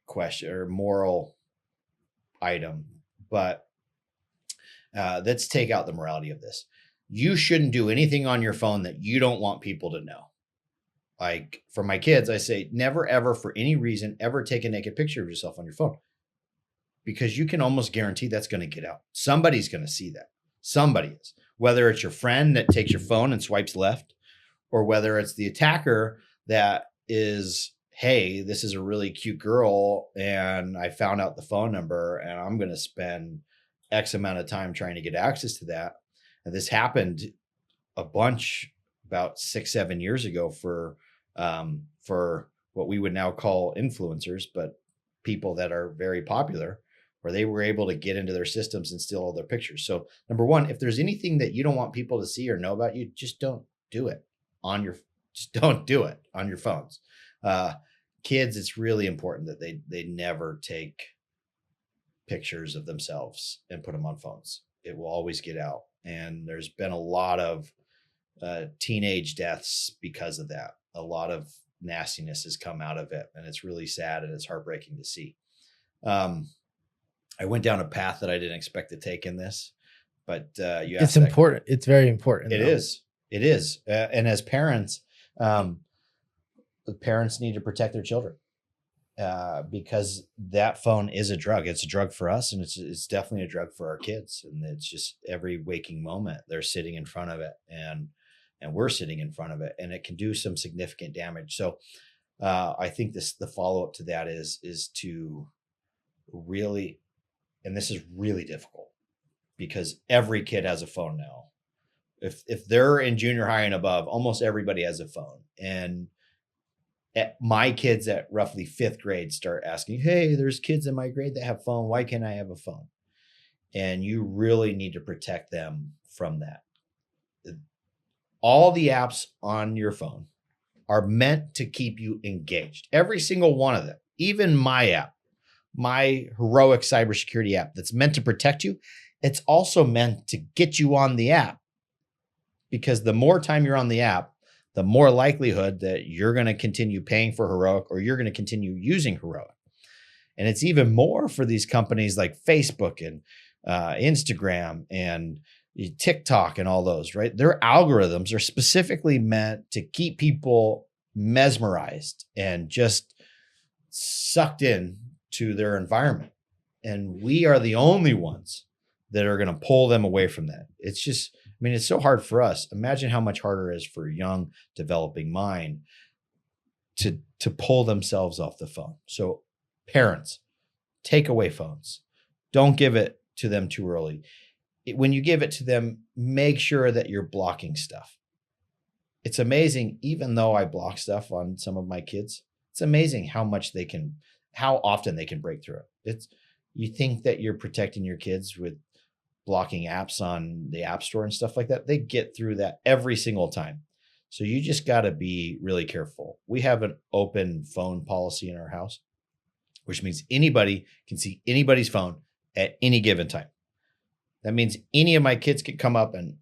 question or moral item, but let's take out the morality of this. You shouldn't do anything on your phone that you don't want people to know. Like for my kids, I say, never, ever, for any reason, ever take a naked picture of yourself on your phone, because you can almost guarantee that's going to get out. Somebody's going to see that. Somebody is, whether it's your friend that takes your phone and swipes left, or whether it's the attacker that is, hey, this is a really cute girl and I found out the phone number and I'm going to spend X amount of time trying to get access to that. And this happened a bunch about 6-7 years ago for what we would now call influencers, but people that are very popular, where they were able to get into their systems and steal all their pictures. So number one, if there's anything that you don't want people to see or know about you, just don't do it just don't do it on your phones. Kids, it's really important that they never take pictures of themselves and put them on phones. It will always get out. And there's been a lot of teenage deaths because of that. A lot of nastiness has come out of it, and it's really sad and it's heartbreaking to see. I went down a path that I didn't expect to take in this, but it's important. It's very important. It is. It is. And as parents, the parents need to protect their children because that phone is a drug. It's a drug for us, and it's definitely a drug for our kids. And it's just every waking moment they're sitting in front of it, and we're sitting in front of it, and it can do some significant damage. So I think the follow-up to that is to really, and this is really difficult because every kid has a phone now. If they're in junior high and above, almost everybody has a phone. And my kids at roughly 5th grade start asking, hey, there's kids in my grade that have phone. Why can't I have a phone? And you really need to protect them from that. All the apps on your phone are meant to keep you engaged. Every single one of them, even my app, my heroic cybersecurity app that's meant to protect you, it's also meant to get you on the app. Because the more time you're on the app, the more likelihood that you're going to continue paying for heroic or you're going to continue using heroic. And it's even more for these companies like Facebook and Instagram and TikTok and all those, right? Their algorithms are specifically meant to keep people mesmerized and just sucked in to their environment. And we are the only ones that are going to pull them away from that. It's just, I mean, it's so hard for us. Imagine how much harder it is for a young developing mind to pull themselves off the phone. So parents, take away phones. Don't give it to them too early. When you give it to them, make sure that you're blocking stuff. It's amazing, even though I block stuff on some of my kids, it's amazing how often they can break through it. You think that you're protecting your kids with blocking apps on the App Store and stuff like that. They get through that every single time. So you just got to be really careful. We have an open phone policy in our house, which means anybody can see anybody's phone at any given time. That means any of my kids can come up and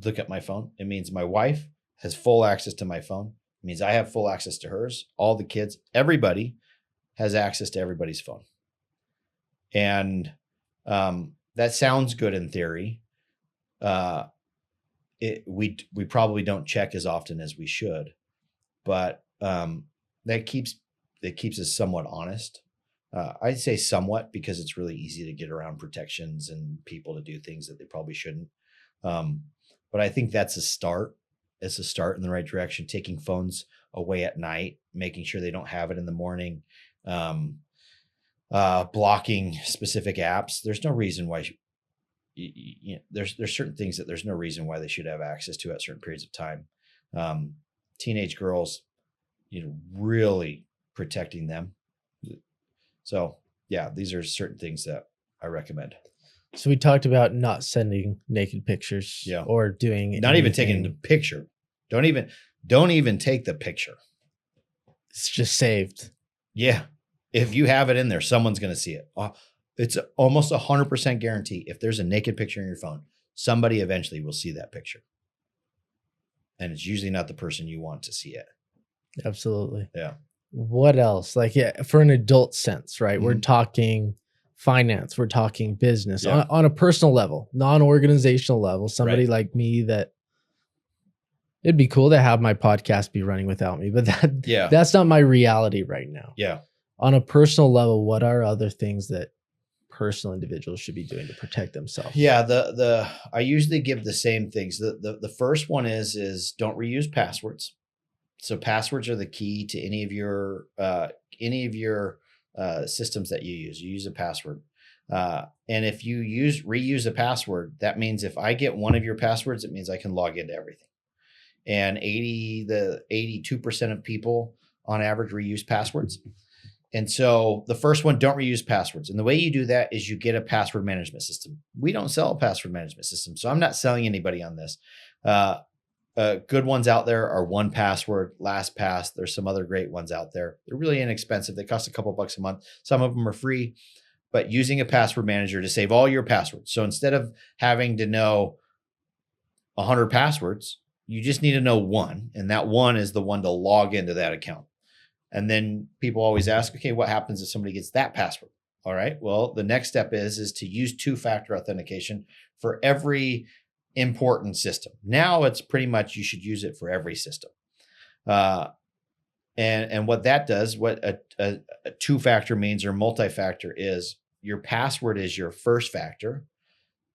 look at my phone. It means my wife has full access to my phone. It means I have full access to hers. All the kids, everybody has access to everybody's phone. And that sounds good in theory. We probably don't check as often as we should, but that keeps us somewhat honest. I'd say somewhat because it's really easy to get around protections and people to do things that they probably shouldn't. But I think that's a start. It's a start in the right direction. Taking phones away at night, making sure they don't have it in the morning, blocking specific apps. There's no reason why there's certain things that there's no reason why they should have access to at certain periods of time. Teenage girls, really protecting them. So yeah, these are certain things that I recommend. So we talked about not sending naked pictures, or doing not even taking the picture. Don't even take the picture. It's just saved. Yeah. If you have it in there, someone's going to see it. It's almost 100% guarantee. If there's a naked picture in your phone, somebody eventually will see that picture. And it's usually not the person you want to see it. Absolutely. Yeah. What else? Like, for an adult sense, right? Mm-hmm. We're talking finance. We're talking business on a personal level, non-organizational level. Somebody like me that it'd be cool to have my podcast be running without me, but that's not my reality right now. Yeah. On a personal level, what are other things that personal individuals should be doing to protect themselves? Yeah, I usually give the same things. The first one is don't reuse passwords. So passwords are the key to any of your systems that you use. You use a password, and if you reuse a password, that means if I get one of your passwords, it means I can log into everything. And 82% of people on average reuse passwords. And so the first one, don't reuse passwords. And the way you do that is you get a password management system. We don't sell a password management system, so I'm not selling anybody on this. Good ones out there are 1Password, LastPass. There's some other great ones out there. They're really inexpensive. They cost a couple bucks a month. Some of them are free, but using a password manager to save all your passwords. So instead of having to know 100 passwords. You just need to know one, and that one is the one to log into that account. And then people always ask, okay, what happens if somebody gets that password? All right, well, the next step is to use two-factor authentication for every important system. Now it's pretty much you should use it for every system. And what that does, what a two-factor means, or multi-factor, is your password is your first factor,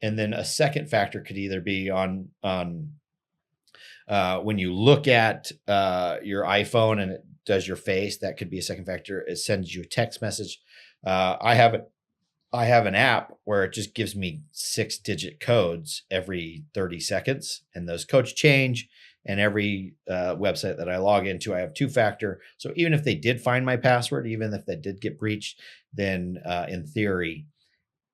and then a second factor could either be on when you look at your iPhone and it does your face, that could be a second factor. It sends you a text message. I have an app where it just gives me 6-digit codes every 30 seconds, and those codes change. And every website that I log into, I have two-factor. So even if they did find my password, even if that did get breached, then in theory,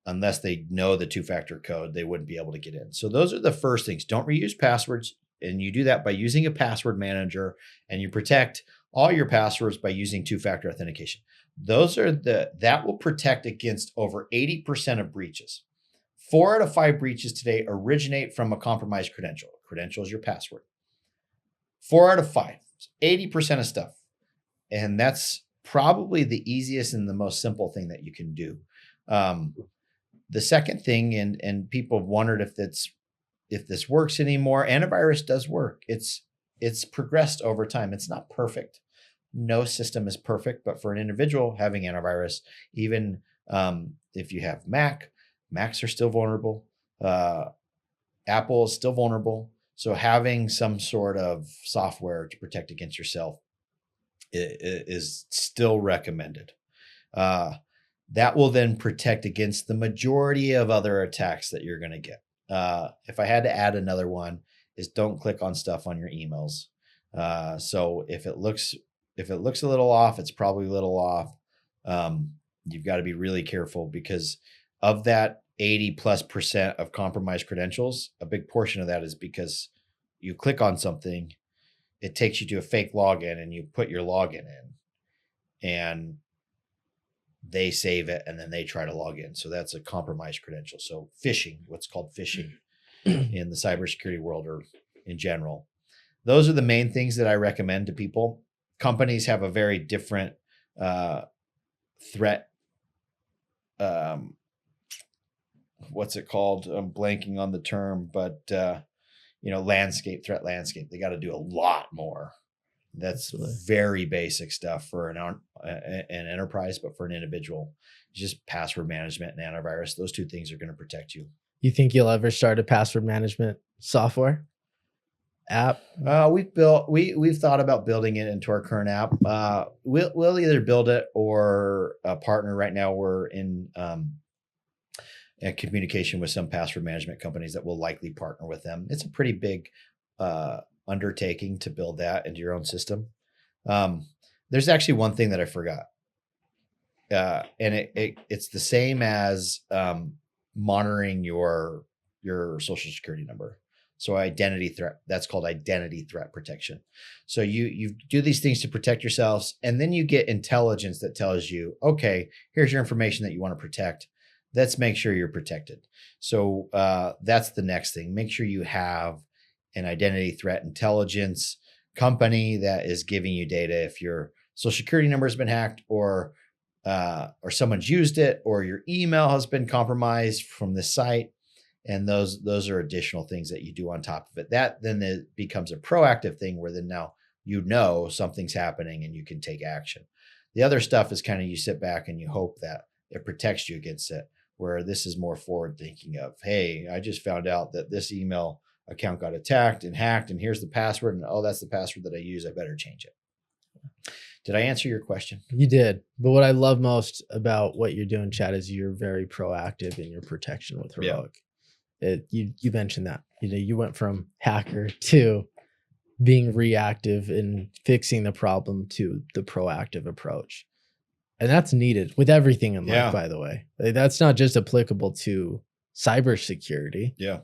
unless they know the two-factor code, they wouldn't be able to get in. So those are the first things. Don't reuse passwords. And you do that by using a password manager, and you protect all your passwords by using two-factor authentication. That will protect against over 80% of breaches. 4 out of 5 breaches today originate from a compromised credential. Credential is your password. 4 out of 5, 80% of stuff. And that's probably the easiest and the most simple thing that you can do. The second thing, and people have wondered if this works anymore. Antivirus does work. It's progressed over time. It's not perfect. No system is perfect, but for an individual, having antivirus, even if you have Macs are still vulnerable. Apple is still vulnerable. So having some sort of software to protect against yourself is still recommended. That will then protect against the majority of other attacks that you're going to get. If I had to add another one, is don't click on stuff on your emails. So if it looks a little off, it's probably a little off. You've got to be really careful, because of that 80+% of compromised credentials, a big portion of that is because you click on something, it takes you to a fake login, and you put your login in, and they save it, and then they try to log in. So that's a compromised credential. So phishing, what's called phishing in the cybersecurity world, or in general. Those are the main things that I recommend to people. Companies have a very different threat. What's it called? I'm blanking on the term, but threat landscape. They got to do a lot more. That's very basic stuff for an enterprise, but for an individual, just password management and antivirus. Those two things are going to protect you. You think you'll ever start a password management software app? We've thought about building it into our current app. We'll either build it or partner. Right now, we're in communication with some password management companies that will likely partner with them. It's a pretty big undertaking to build that into your own system. There's actually one thing that I forgot, and it's the same as monitoring your social security number. So identity threat, that's called identity threat protection. So you do these things to protect yourselves, and then you get intelligence that tells you, okay, here's your information that you want to protect. Let's make sure you're protected. So that's the next thing. Make sure you have an identity threat intelligence company that is giving you data if your social security number has been hacked, or someone's used it, or your email has been compromised from this site. And those are additional things that you do on top of it. That then it becomes a proactive thing, where then now something's happening and you can take action. The other stuff is kind of you sit back and you hope that it protects you against it, where this is more forward thinking of, hey, I just found out that this email account got attacked and hacked, and here's the password, and oh, that's the password that I use. I better change it. Did I answer your question? You did. But what I love most about what you're doing, Chad, is you're very proactive in your protection with Heroic. Yeah. You mentioned that, you went from hacker to being reactive and fixing the problem to the proactive approach. And that's needed with everything in life, by the way. That's not just applicable to cybersecurity. Yeah.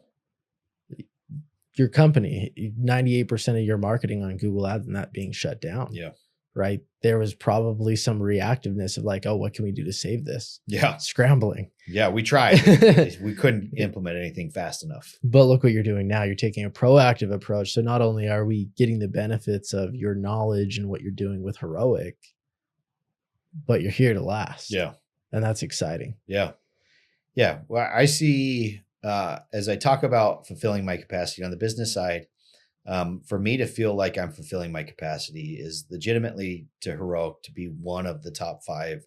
Your company, 98% of your marketing on Google Ads and that being shut down. Yeah. right? There was probably some reactiveness of like, oh, what can we do to save this? Yeah. Scrambling. Yeah. We tried. We couldn't implement anything fast enough. But look what you're doing now. You're taking a proactive approach. So not only are we getting the benefits of your knowledge and what you're doing with Heroic, but you're here to last. Yeah. And that's exciting. Yeah. Yeah. Well, I see, as I talk about fulfilling my capacity on the business side, for me to feel like I'm fulfilling my capacity is legitimately to Heroic to be one of the top 5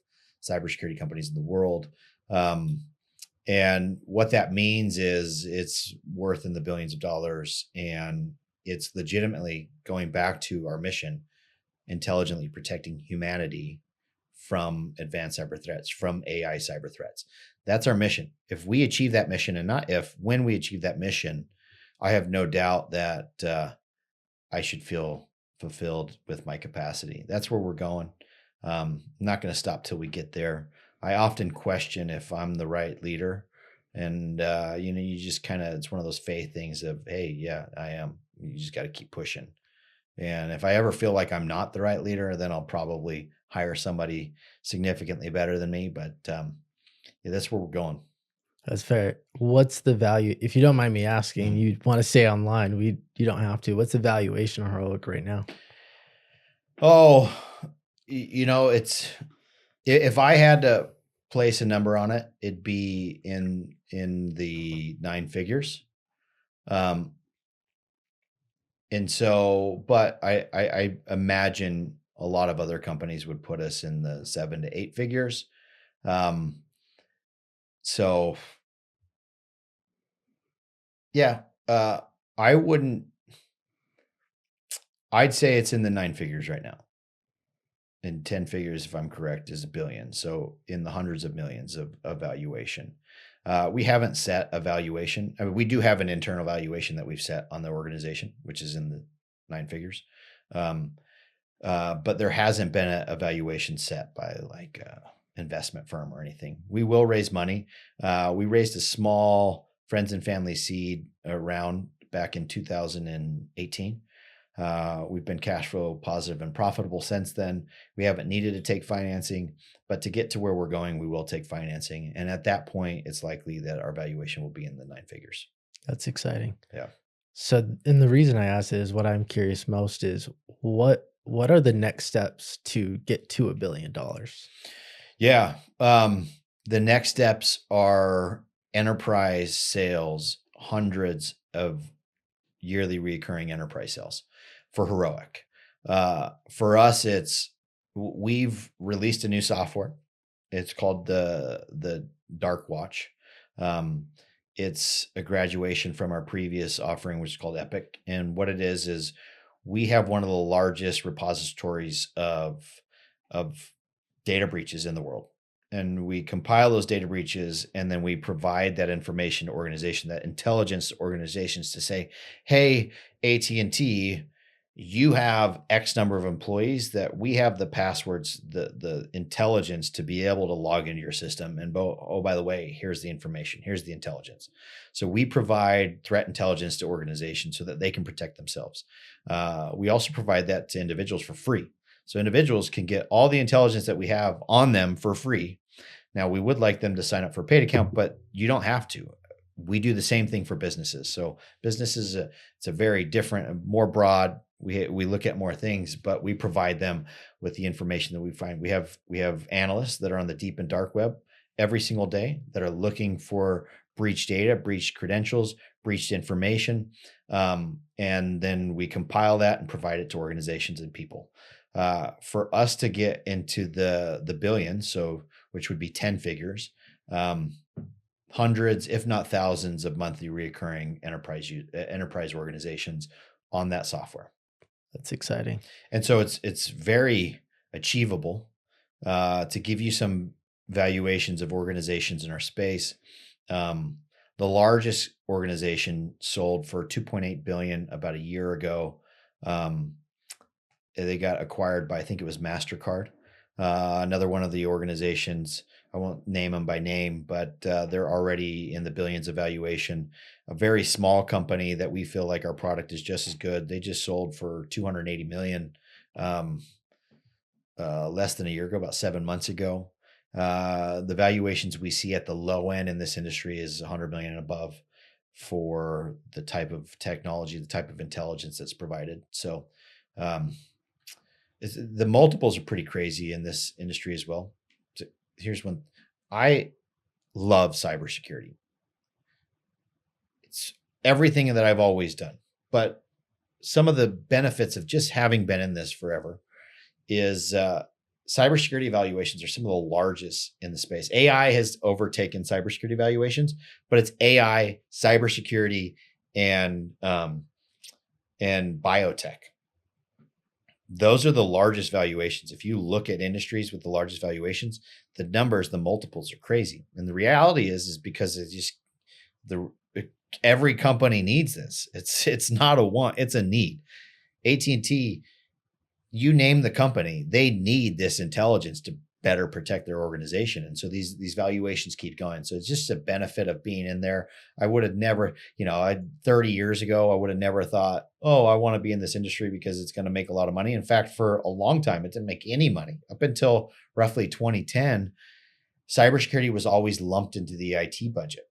cybersecurity companies in the world. And what that means is it's worth in the billions of dollars, and it's legitimately going back to our mission, intelligently protecting humanity from advanced cyber threats, from AI cyber threats. That's our mission. If we achieve that mission, and not if, when we achieve that mission, I have no doubt that I should feel fulfilled with my capacity. That's where we're going. I'm not going to stop till we get there. I often question if I'm the right leader. And, you just kind of, it's one of those faith things of, hey, yeah, I am. You just got to keep pushing. And if I ever feel like I'm not the right leader, then I'll probably hire somebody significantly better than me. But yeah, that's where we're going. That's fair. What's the value? If you don't mind me asking, you want to say online, you don't have to. What's the valuation of Heroic right now? Oh, it's, if I had to place a number on it, it'd be in the 9 figures. And so, but I imagine a lot of other companies would put us in the 7 to 8 figures. So yeah, I'd say it's in the 9 figures right now. And 10 figures, if I'm correct, is $1 billion. So in the hundreds of millions of valuation. We haven't set a valuation. I mean, we do have an internal valuation that we've set on the organization, which is in the 9 figures. But there hasn't been a valuation set by like a investment firm or anything. We will raise money. We raised a small friends and family seed round back in 2018. We've been cash flow positive and profitable since then. We haven't needed to take financing, but to get to where we're going, we will take financing. And at that point, it's likely that our valuation will be in the 9 figures. That's exciting. Yeah. So, and the reason I ask is what I'm curious most is what are the next steps to get to $1 billion? Yeah. The next steps are enterprise sales, hundreds of yearly recurring enterprise sales for Heroic. For us, we've released a new software. It's called the Dark Watch. It's a graduation from our previous offering, which is called Epic. And what it is we have one of the largest repositories of data breaches in the world. And we compile those data breaches, and then we provide that information to organization, that intelligence to organizations to say, hey, AT&T, you have X number of employees that we have the passwords, the intelligence to be able to log into your system. And by the way, here's the information, here's the intelligence. So we provide threat intelligence to organizations so that they can protect themselves. We also provide that to individuals for free. So individuals can get all the intelligence that we have on them for free. Now, we would like them to sign up for a paid account, but you don't have to. We do the same thing for businesses. So businesses, it's a very different, more broad. We look at more things, but we provide them with the information that we find. We have analysts that are on the deep and dark web every single day that are looking for breached data, breached credentials, breached information. And then we compile that and provide it to organizations and people. For us to get into the billions, which would be 10 figures, hundreds, if not thousands of monthly recurring enterprise organizations on that software. That's exciting. And so it's very achievable. To give you some valuations of organizations in our space, the largest organization sold for $2.8 billion about a year ago. They got acquired by, I think it was MasterCard. Another one of the organizations, I won't name them by name, but they're already in the billions of valuation. A very small company that we feel like our product is just as good. They just sold for $280 million. less than a year ago, about 7 months ago. The valuations we see at the low end in this industry is 100 million and above for the type of technology, the type of intelligence that's provided. So the multiples are pretty crazy in this industry as well. So here's one. I love cybersecurity. It's everything that I've always done. But some of the benefits of just having been in this forever is cybersecurity evaluations are some of the largest in the space. AI has overtaken cybersecurity evaluations, but it's AI, cybersecurity, and biotech. Those are the largest valuations. If you look at industries with the largest valuations, the numbers, the multiples are crazy. And the reality is because it's just every company needs this. It's not a want, it's a need. AT&T, you name the company, they need this intelligence to better protect their organization. And so these valuations keep going. So it's just a benefit of being in there. I would have never, 30 years ago, I would have never thought, oh, I want to be in this industry because it's going to make a lot of money. In fact, for a long time, it didn't make any money. Up until roughly 2010, cybersecurity was always lumped into the IT budget.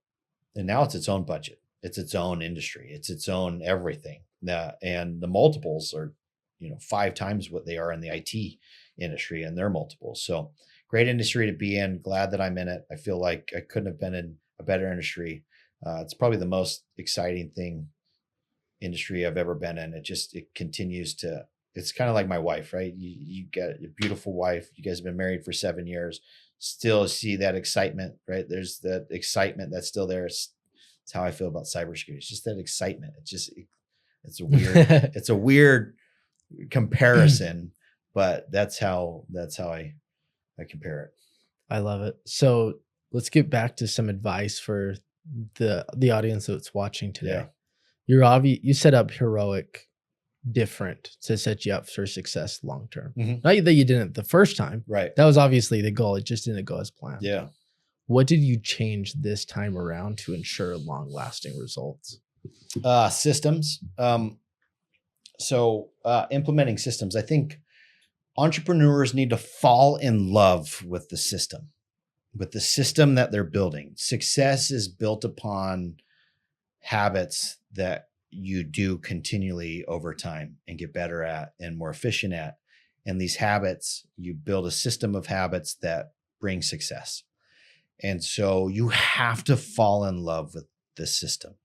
And now it's its own budget. It's its own industry. It's its own everything. And the multiples are 5 times what they are in the IT industry and their multiples. So great industry to be in. Glad that I'm in it. I feel like I couldn't have been in a better industry. It's probably the most exciting industry I've ever been in. It continues to, it's kind of like my wife, right? You got a beautiful wife. You guys have been married for 7 years. Still see that excitement, right? There's that excitement that's still there. It's how I feel about cybersecurity. It's just that excitement. It's a weird comparison, but that's how I compare it. I love it. So let's get back to some advice for the audience that's watching today. Yeah. You set up Heroic different to set you up for success long term. Mm-hmm. Not that you didn't the first time. Right. That was obviously the goal. It just didn't go as planned. Yeah. What did you change this time around to ensure long lasting results? Systems. So implementing systems, I think entrepreneurs need to fall in love with the system that they're building. Success is built upon habits that you do continually over time and get better at and more efficient at. And these habits, you build a system of habits that bring success. And so you have to fall in love with the system.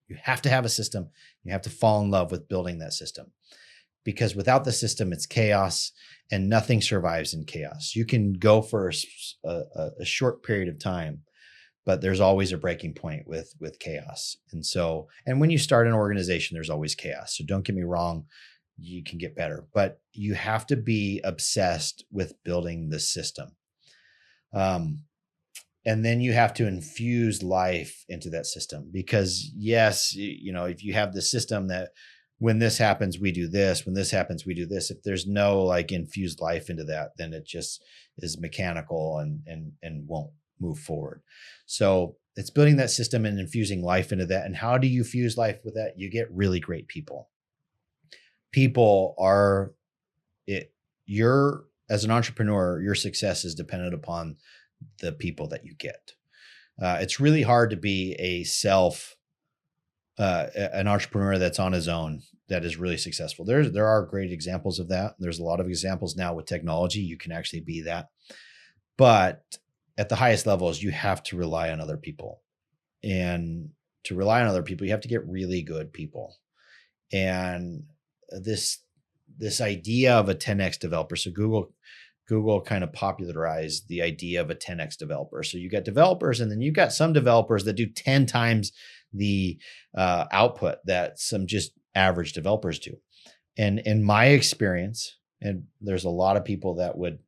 You have to have a system. You have to fall in love with building that system, because without the system, it's chaos and nothing survives in chaos. You can go for a short period of time, but there's always a breaking point with chaos. And when you start an organization, there's always chaos. So don't get me wrong, you can get better, but you have to be obsessed with building the system. And then you have to infuse life into that system, because yes, if you have the system that when this happens, we do this, when this happens, we do this. If there's no infused life into that, then it just is mechanical and won't move forward. So it's building that system and infusing life into that. And how do you fuse life with that? You get really great people. People are it. As an entrepreneur, your success is dependent upon the people that you get. It's really hard to be an entrepreneur that's on his own that is really successful. There are great examples of that. There's a lot of examples now with technology. You can actually be that. But at the highest levels, you have to rely on other people. And to rely on other people, you have to get really good people. And this idea of a 10x developer. So Google kind of popularized the idea of a 10x developer. So you got developers, and then you got some developers that do 10 times the output that some just average developers do. And in my experience, and there's a lot of people that would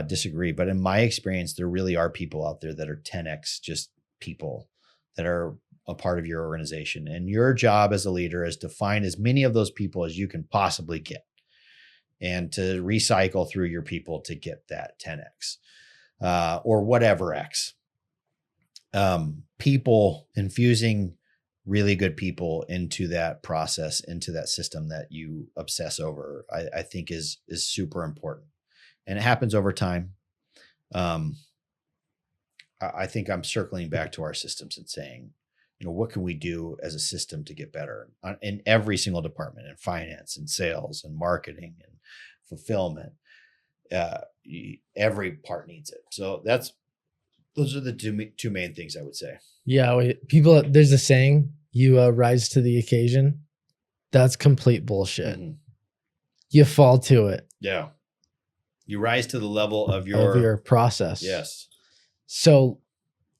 disagree, but in my experience, there really are people out there that are 10x just people that are a part of your organization. And your job as a leader is to find as many of those people as you can possibly get, and to recycle through your people to get that 10x or whatever X. People, infusing really good people into that process, into that system that you obsess over, I think is super important. and it happens over time. I think I'm circling back to our systems and saying, what can we do as a system to get better in every single department, in finance and sales and marketing and fulfillment. Every part needs it. So those are the two main things I would say. Yeah. There's a saying, you rise to the occasion. That's complete bullshit. Mm-hmm. You fall to it. Yeah. You rise to the level of your process. Yes. So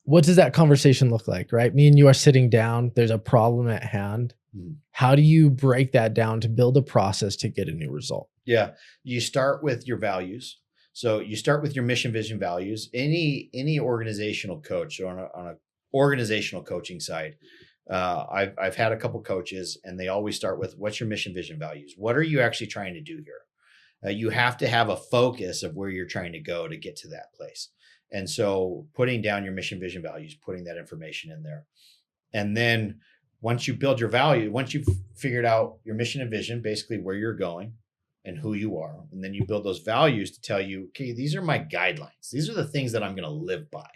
what does that conversation look like, right? Me and you are sitting down. There's a problem at hand. Mm-hmm. How do you break that down to build a process to get a new result? Yeah. You start with your values. So you start with your mission, vision, values. Any organizational coach on a organizational coaching side, I've had a couple coaches, and they always start with, what's your mission, vision, values? What are you actually trying to do here? You have to have a focus of where you're trying to go to get to that place. And so putting down your mission, vision, values, putting that information in there. And then once you build your value, once you've figured out your mission and vision, basically where you're going and who you are, and then you build those values to tell you, okay, these are my guidelines. These are the things that I'm going to live by.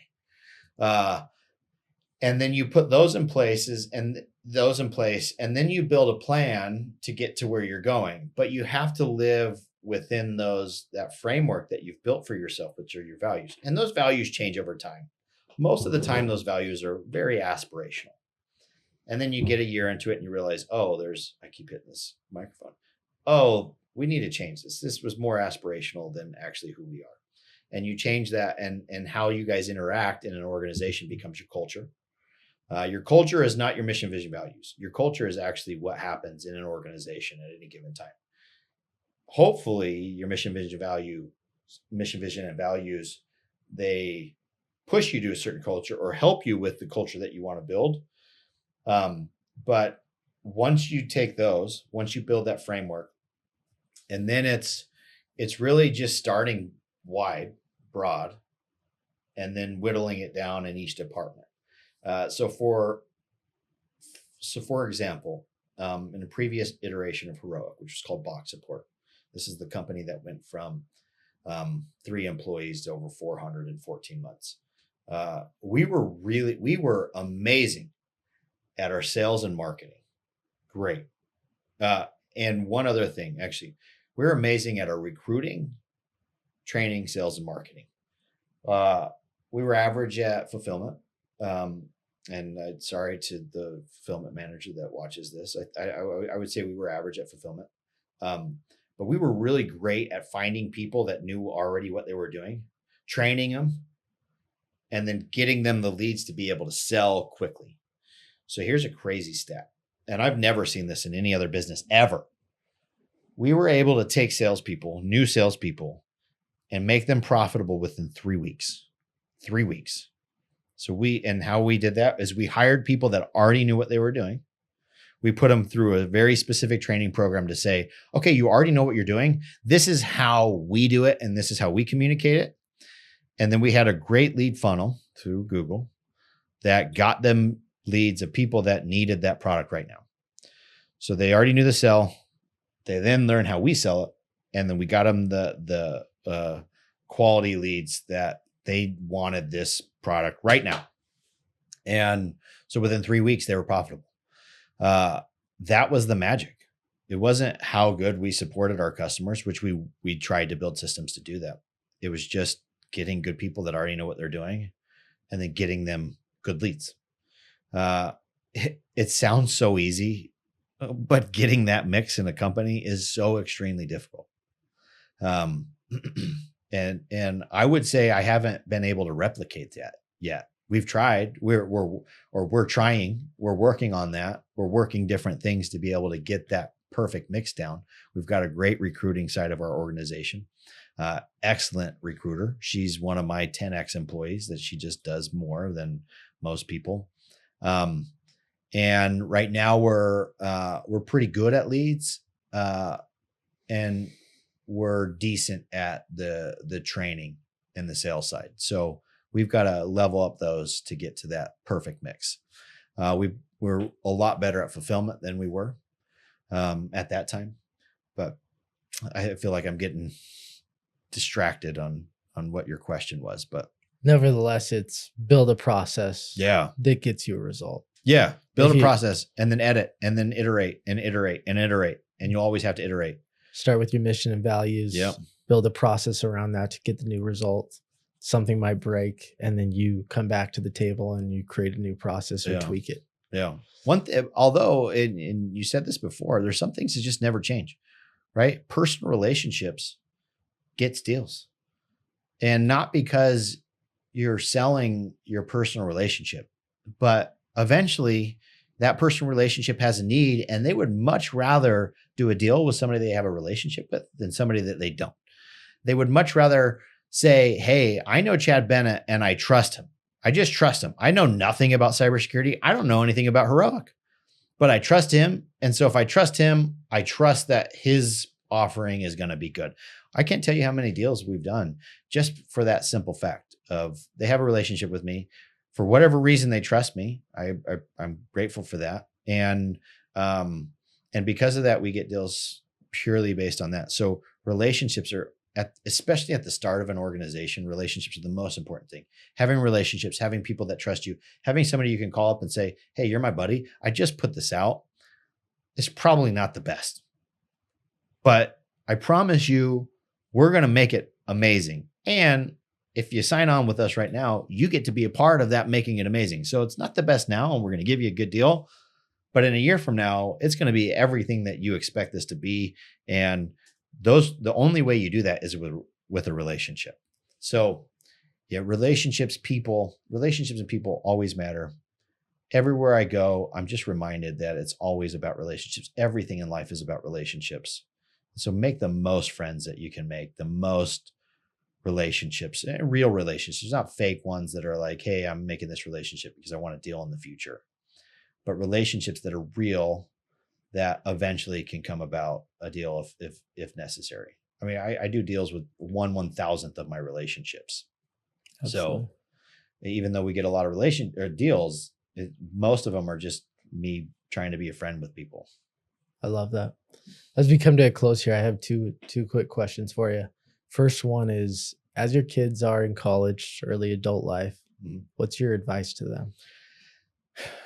And then you put those in place, and then you build a plan to get to where you're going. But you have to live within that framework that you've built for yourself, which are your values. And those values change over time. Most of the time, those values are very aspirational. And then you get a year into it and you realize, I keep hitting this microphone. We need to change this. This was more aspirational than actually who we are. And you change that, and how you guys interact in an organization becomes your culture. Your culture is not your mission, vision, values. Your culture is actually what happens in an organization at any given time. Hopefully your mission, vision, and values, they push you to a certain culture or help you with the culture that you want to build. But once you build that framework, and then it's really just starting wide, broad, and then whittling it down in each department. So for example, in a previous iteration of Heroic, which was called Box Support, this is the company that went from 3 employees to over 400 in 14 months. We were amazing at our sales and marketing. Great. And one other thing, actually, we're amazing at our recruiting, training, sales, and marketing. We were average at fulfillment. And sorry to the fulfillment manager that watches this. I would say we were average at fulfillment. But we were really great at finding people that knew already what they were doing, training them, and then getting them the leads to be able to sell quickly. So here's a crazy stat, and I've never seen this in any other business ever. We were able to take new salespeople, and make them profitable within 3 weeks. 3 weeks. So how we did that is we hired people that already knew what they were doing. We put them through a very specific training program to say, okay, you already know what you're doing. This is how we do it, and this is how we communicate it. And then we had a great lead funnel through Google that got them leads of people that needed that product right now. So they already knew the sell. They then learned how we sell it. And then we got them the quality leads that they wanted this product right now. And so within 3 weeks, they were profitable. That was the magic. It wasn't how good we supported our customers, which we tried to build systems to do that. It was just getting good people that already know what they're doing, and then getting them good leads. It sounds so easy, but getting that mix in a company is so extremely difficult. And I would say I haven't been able to replicate that yet. We've tried. We're trying. We're working on that. We're working different things to be able to get that perfect mix down. We've got a great recruiting side of our organization. Excellent recruiter. She's one of my 10X employees that she just does more than most people. And right now we're pretty good at leads, and we're decent at the training and the sales side. So we've got to level up those to get to that perfect mix. We're a lot better at fulfillment than we were at that time, but I feel like I'm getting distracted on what your question was, but nevertheless, it's build a process yeah, that gets you a result. yeah. Build If a you- process and then edit and then iterate and iterate and iterate. And you always have to iterate. Start with your mission and values. Yep. Build a process around that to get the new result. Something might break, and then you come back to the table and you create a new process or Yeah. tweak it. Yeah. Although, and you said this before, there's some things that just never change, right? Personal relationships gets deals, and not because you're selling your personal relationship, but eventually that personal relationship has a need, and they would much rather do a deal with somebody they have a relationship with than somebody that they don't. They would much rather say, hey, I know Chad Bennett and I trust him. I just trust him. I know nothing about cybersecurity. I don't know anything about Heroic, but I trust him. And so if I trust him, I trust that his offering is going to be good. I can't tell you how many deals we've done just for that simple fact of they have a relationship with me. For whatever reason, they trust me. I'm grateful for that. And because of that, we get deals purely based on that. So relationships are, especially at the start of an organization, relationships are the most important thing. Having relationships, having people that trust you, having somebody you can call up and say, hey, you're my buddy. I just put this out. It's probably not the best, but I promise you, we're going to make it amazing. And if you sign on with us right now, you get to be a part of that, making it amazing. So it's not the best now, and we're going to give you a good deal, but in a year from now, it's going to be everything that you expect this to be. And the only way you do that is with a relationship. So yeah, relationships and people always matter. Everywhere I go, I'm just reminded that it's always about relationships. Everything in life is about relationships. So make the most friends that you can make, the most relationships, real relationships, not fake ones that are like, hey, I'm making this relationship because I want a deal in the future, but relationships that are real, that eventually can come about a deal if necessary. I mean, I do deals with 1/1000th of my relationships. Absolutely. So even though we get a lot of deals, most of them are just me trying to be a friend with people. I love that. As we come to a close here, I have two quick questions for you. First one is, as your kids are in college, early adult life, what's your advice to them?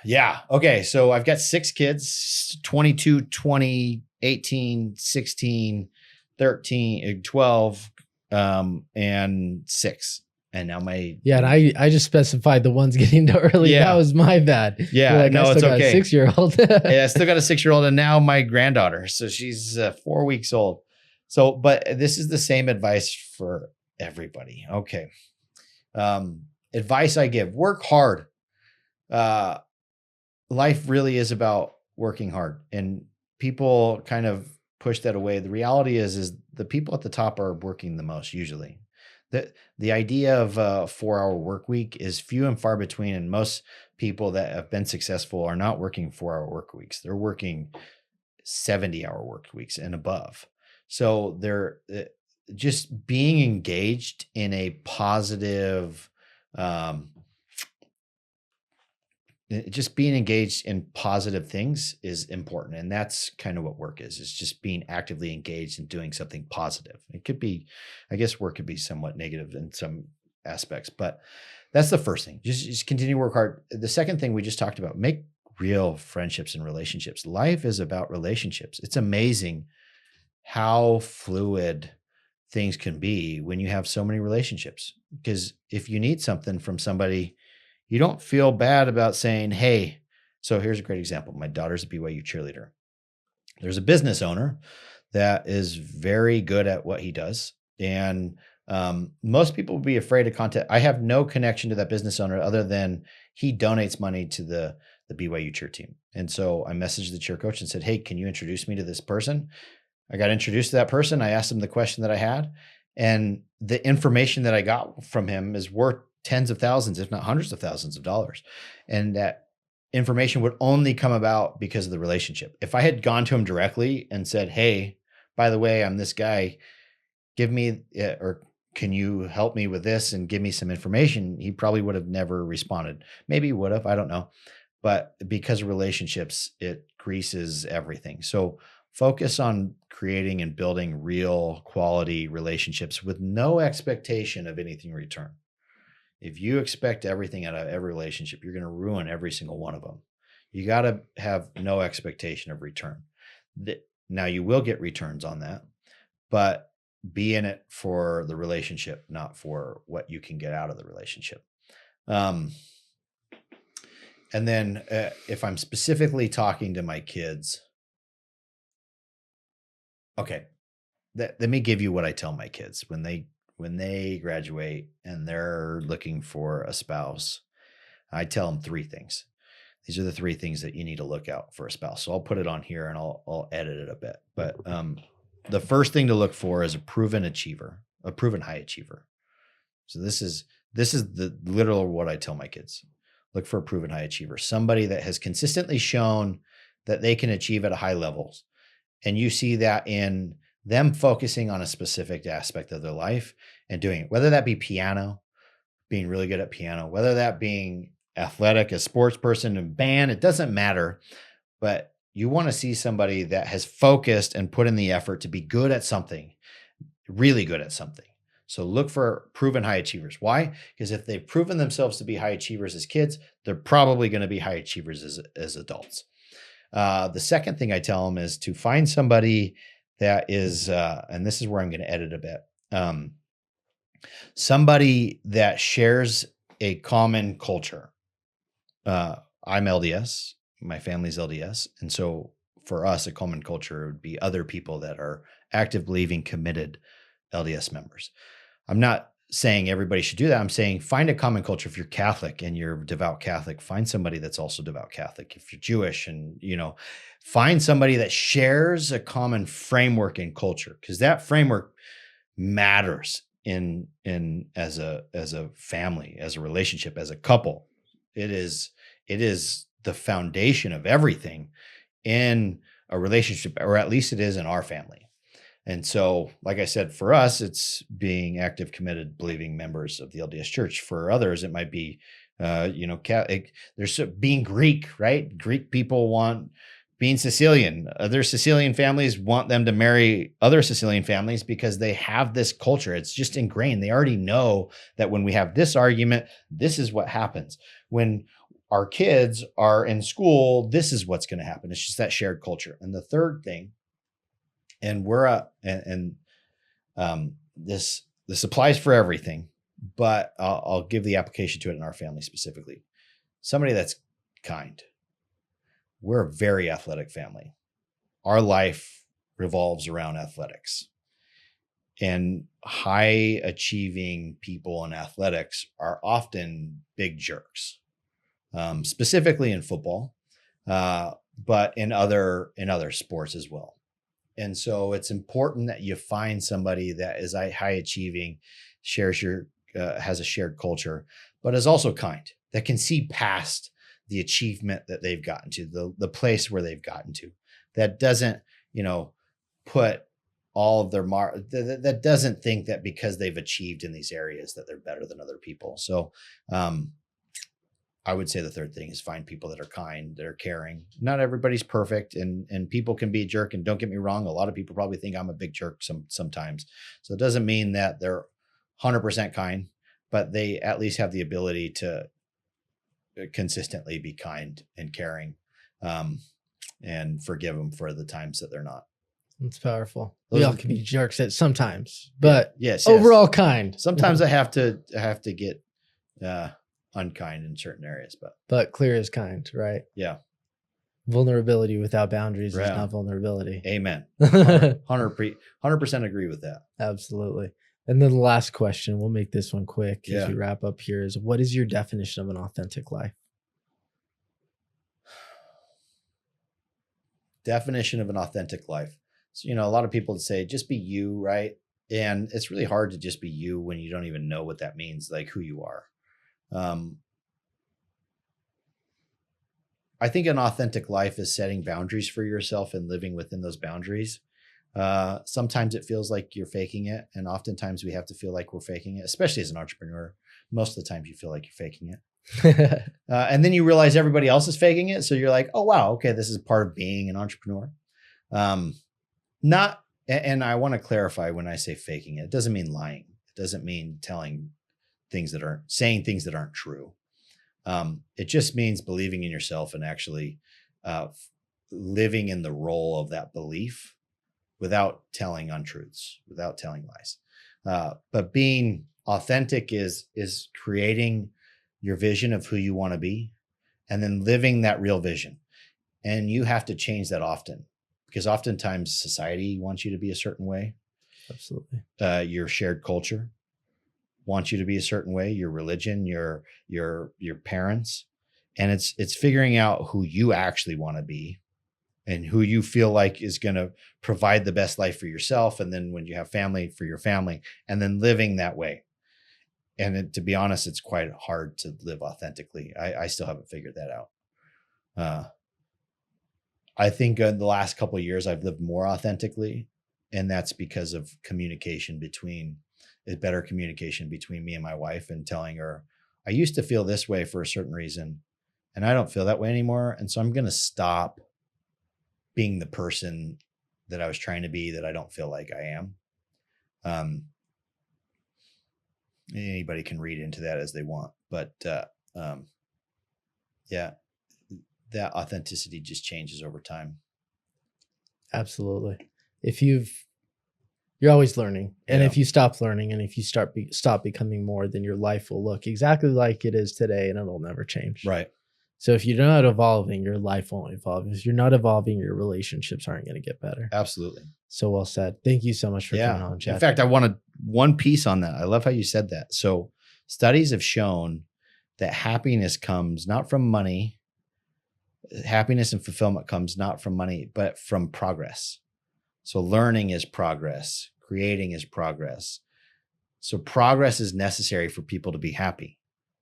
Yeah. Okay. So I've got 6 kids, 22, 20, 18, 16, 13, 12, and 6. And now and I just specified the ones getting to early. Yeah. That was my bad. Yeah. Like, no, I still it's got okay. A 6-year-old. Yeah. I still got a 6-year-old, and now my granddaughter. So she's 4 weeks old. So, but this is the same advice for everybody. Okay. Advice I give: work hard. Life really is about working hard, and people kind of push that away. The reality is the people at the top are working the most usually. The idea of a 4-hour work week is few and far between, and most people that have been successful are not working 4-hour work weeks. They're working 70-hour work weeks and above. So they're just being engaged in a positive, just being engaged in positive things is important. And that's kind of what work is. It's just being actively engaged in doing something positive. It could be, I guess work could be somewhat negative in some aspects, but that's the first thing. Just continue to work hard. The second thing we just talked about, make real friendships and relationships. Life is about relationships. It's amazing how fluid things can be when you have so many relationships. Because if you need something from somebody, you don't feel bad about saying, hey, so here's a great example. My daughter's a BYU cheerleader. There's a business owner that is very good at what he does. And most people would be afraid to contact. I have no connection to that business owner other than he donates money to the BYU cheer team. And so I messaged the cheer coach and said, hey, can you introduce me to this person? I got introduced to that person. I asked him the question that I had, and the information that I got from him is worth tens of thousands, if not hundreds of thousands of dollars. And that information would only come about because of the relationship. If I had gone to him directly and said, hey, by the way, I'm this guy, give me, or can you help me with this and give me some information? He probably would have never responded. Maybe he would have, I don't know. But because of relationships, it greases everything. So Focus on creating and building real quality relationships with no expectation of anything in return. If you expect everything out of every relationship, you're going to ruin every single one of them. You got to have no expectation of return. Now, you will get returns on that, but be in it for the relationship, not for what you can get out of the relationship. And then if I'm specifically talking to my kids, okay, let me give you what I tell my kids when they graduate and they're looking for a spouse. I tell them 3 things. These are the 3 things that you need to look out for a spouse. So I'll put it on here and I'll edit it a bit. But the first thing to look for is a proven achiever, a proven high achiever. So this is the literal what I tell my kids. Look for a proven high achiever, somebody that has consistently shown that they can achieve at a high levels. And you see that in them focusing on a specific aspect of their life and doing it, whether that be piano, being really good at piano, whether that being athletic, a sports person, and band, it doesn't matter. But you want to see somebody that has focused and put in the effort to be good at something, really good at something. So look for proven high achievers. Why? Because if they've proven themselves to be high achievers as kids, they're probably going to be high achievers as adults. The second thing I tell them is to find somebody that is, and this is where I'm going to edit a bit, somebody that shares a common culture. I'm LDS, my family's LDS. And so for us, a common culture would be other people that are active, believing, committed LDS members. I'm not saying everybody should do that. I'm saying find a common culture. If you're Catholic and you're devout Catholic, find somebody that's also devout Catholic. If you're Jewish and, find somebody that shares a common framework and culture, because that framework matters in as a family, as a relationship, as a couple. It is the foundation of everything in a relationship, or at least it is in our family. And so, like I said, for us, it's being active, committed, believing members of the LDS Church. For others, it might be, there's being Greek, right? Greek people want being Sicilian. Other Sicilian families want them to marry other Sicilian families because they have this culture. It's just ingrained. They already know that when we have this argument, this is what happens. When our kids are in school, this is what's going to happen. It's just that shared culture. And the third thing, and this applies for everything, but I'll give the application to it in our family specifically. Somebody that's kind. We're a very athletic family. Our life revolves around athletics. And high achieving people in athletics are often big jerks, specifically in football, but in other sports as well. And so it's important that you find somebody that is high achieving, has a shared culture, but is also kind, that can see past the achievement that they've gotten to, the place where they've gotten to, that doesn't, put all of their that doesn't think that because they've achieved in these areas that they're better than other people. So I would say the third thing is find people that are kind, that are caring. Not everybody's perfect, and people can be a jerk. And don't get me wrong, a lot of people probably think I'm a big jerk sometimes. So it doesn't mean that they're 100% kind, but they at least have the ability to consistently be kind and caring, and forgive them for the times that they're not. It's powerful. We all can be jerks at sometimes, but yes, overall kind. Sometimes I have to get unkind in certain areas, but clear is kind, right? Yeah. Vulnerability without boundaries is not vulnerability. Amen. 100% agree with that. Absolutely. And then the last question, we'll make this one quick as we wrap up here, is what is your definition of an authentic life? Definition of an authentic life. So, a lot of people say, just be you, right? And it's really hard to just be you when you don't even know what that means, like who you are. I think an authentic life is setting boundaries for yourself and living within those boundaries. Sometimes it feels like you're faking it. And oftentimes we have to feel like we're faking it, especially as an entrepreneur. Most of the times you feel like you're faking it. And then you realize everybody else is faking it. So you're like, oh, wow, okay, this is part of being an entrepreneur. Not, and I want to clarify when I say faking it doesn't mean lying. It doesn't mean saying things that aren't true. It just means believing in yourself and actually living in the role of that belief without telling untruths, without telling lies. But being authentic is creating your vision of who you want to be and then living that real vision. And you have to change that often because oftentimes society wants you to be a certain way. Absolutely. Your shared culture wants you to be a certain way, your religion, your parents. And it's figuring out who you actually want to be and who you feel like is going to provide the best life for yourself. And then when you have family, for your family, and then living that way. And to be honest, it's quite hard to live authentically. I still haven't figured that out. I think in the last couple of years, I've lived more authentically. And that's because of better communication between me and my wife and telling her, I used to feel this way for a certain reason, and I don't feel that way anymore. And so I'm going to stop being the person that I was trying to be that I don't feel like I am. Anybody can read into that as they want, but yeah, that authenticity just changes over time. Absolutely. You're always learning. And if you stop learning and if you stop becoming more, then your life will look exactly like it is today and it'll never change. Right. So if you're not evolving, your life won't evolve. If you're not evolving, your relationships aren't going to get better. Absolutely. So well said. Thank you so much for coming on, Chad. In fact, I wanted one piece on that. I love how you said that. So studies have shown that happiness comes not from money. Happiness and fulfillment comes not from money, but from progress. So learning is progress. Creating is progress. So progress is necessary for people to be happy.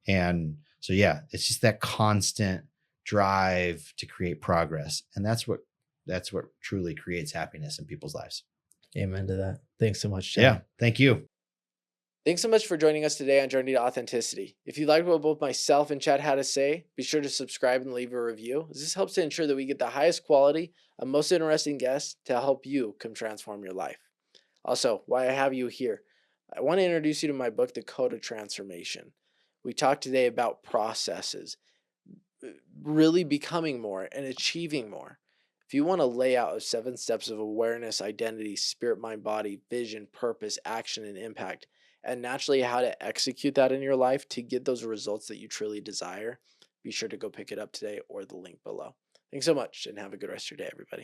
And so, yeah, it's just that constant drive to create progress. And that's what truly creates happiness in people's lives. Amen to that. Thanks so much, Chad. Yeah. Thank you. Thanks so much for joining us today on Journey to Authenticity. If you liked what both myself and Chad had to say, be sure to subscribe and leave a review. This helps to ensure that we get the highest quality and most interesting guests to help you come transform your life. Also, while I have you here, I want to introduce you to my book, The Code of Transformation. We talked today about processes, really becoming more and achieving more. If you want to lay out 7 steps of awareness, identity, spirit, mind, body, vision, purpose, action, and impact, and naturally how to execute that in your life to get those results that you truly desire, be sure to go pick it up today or the link below. Thanks so much and have a good rest of your day, everybody.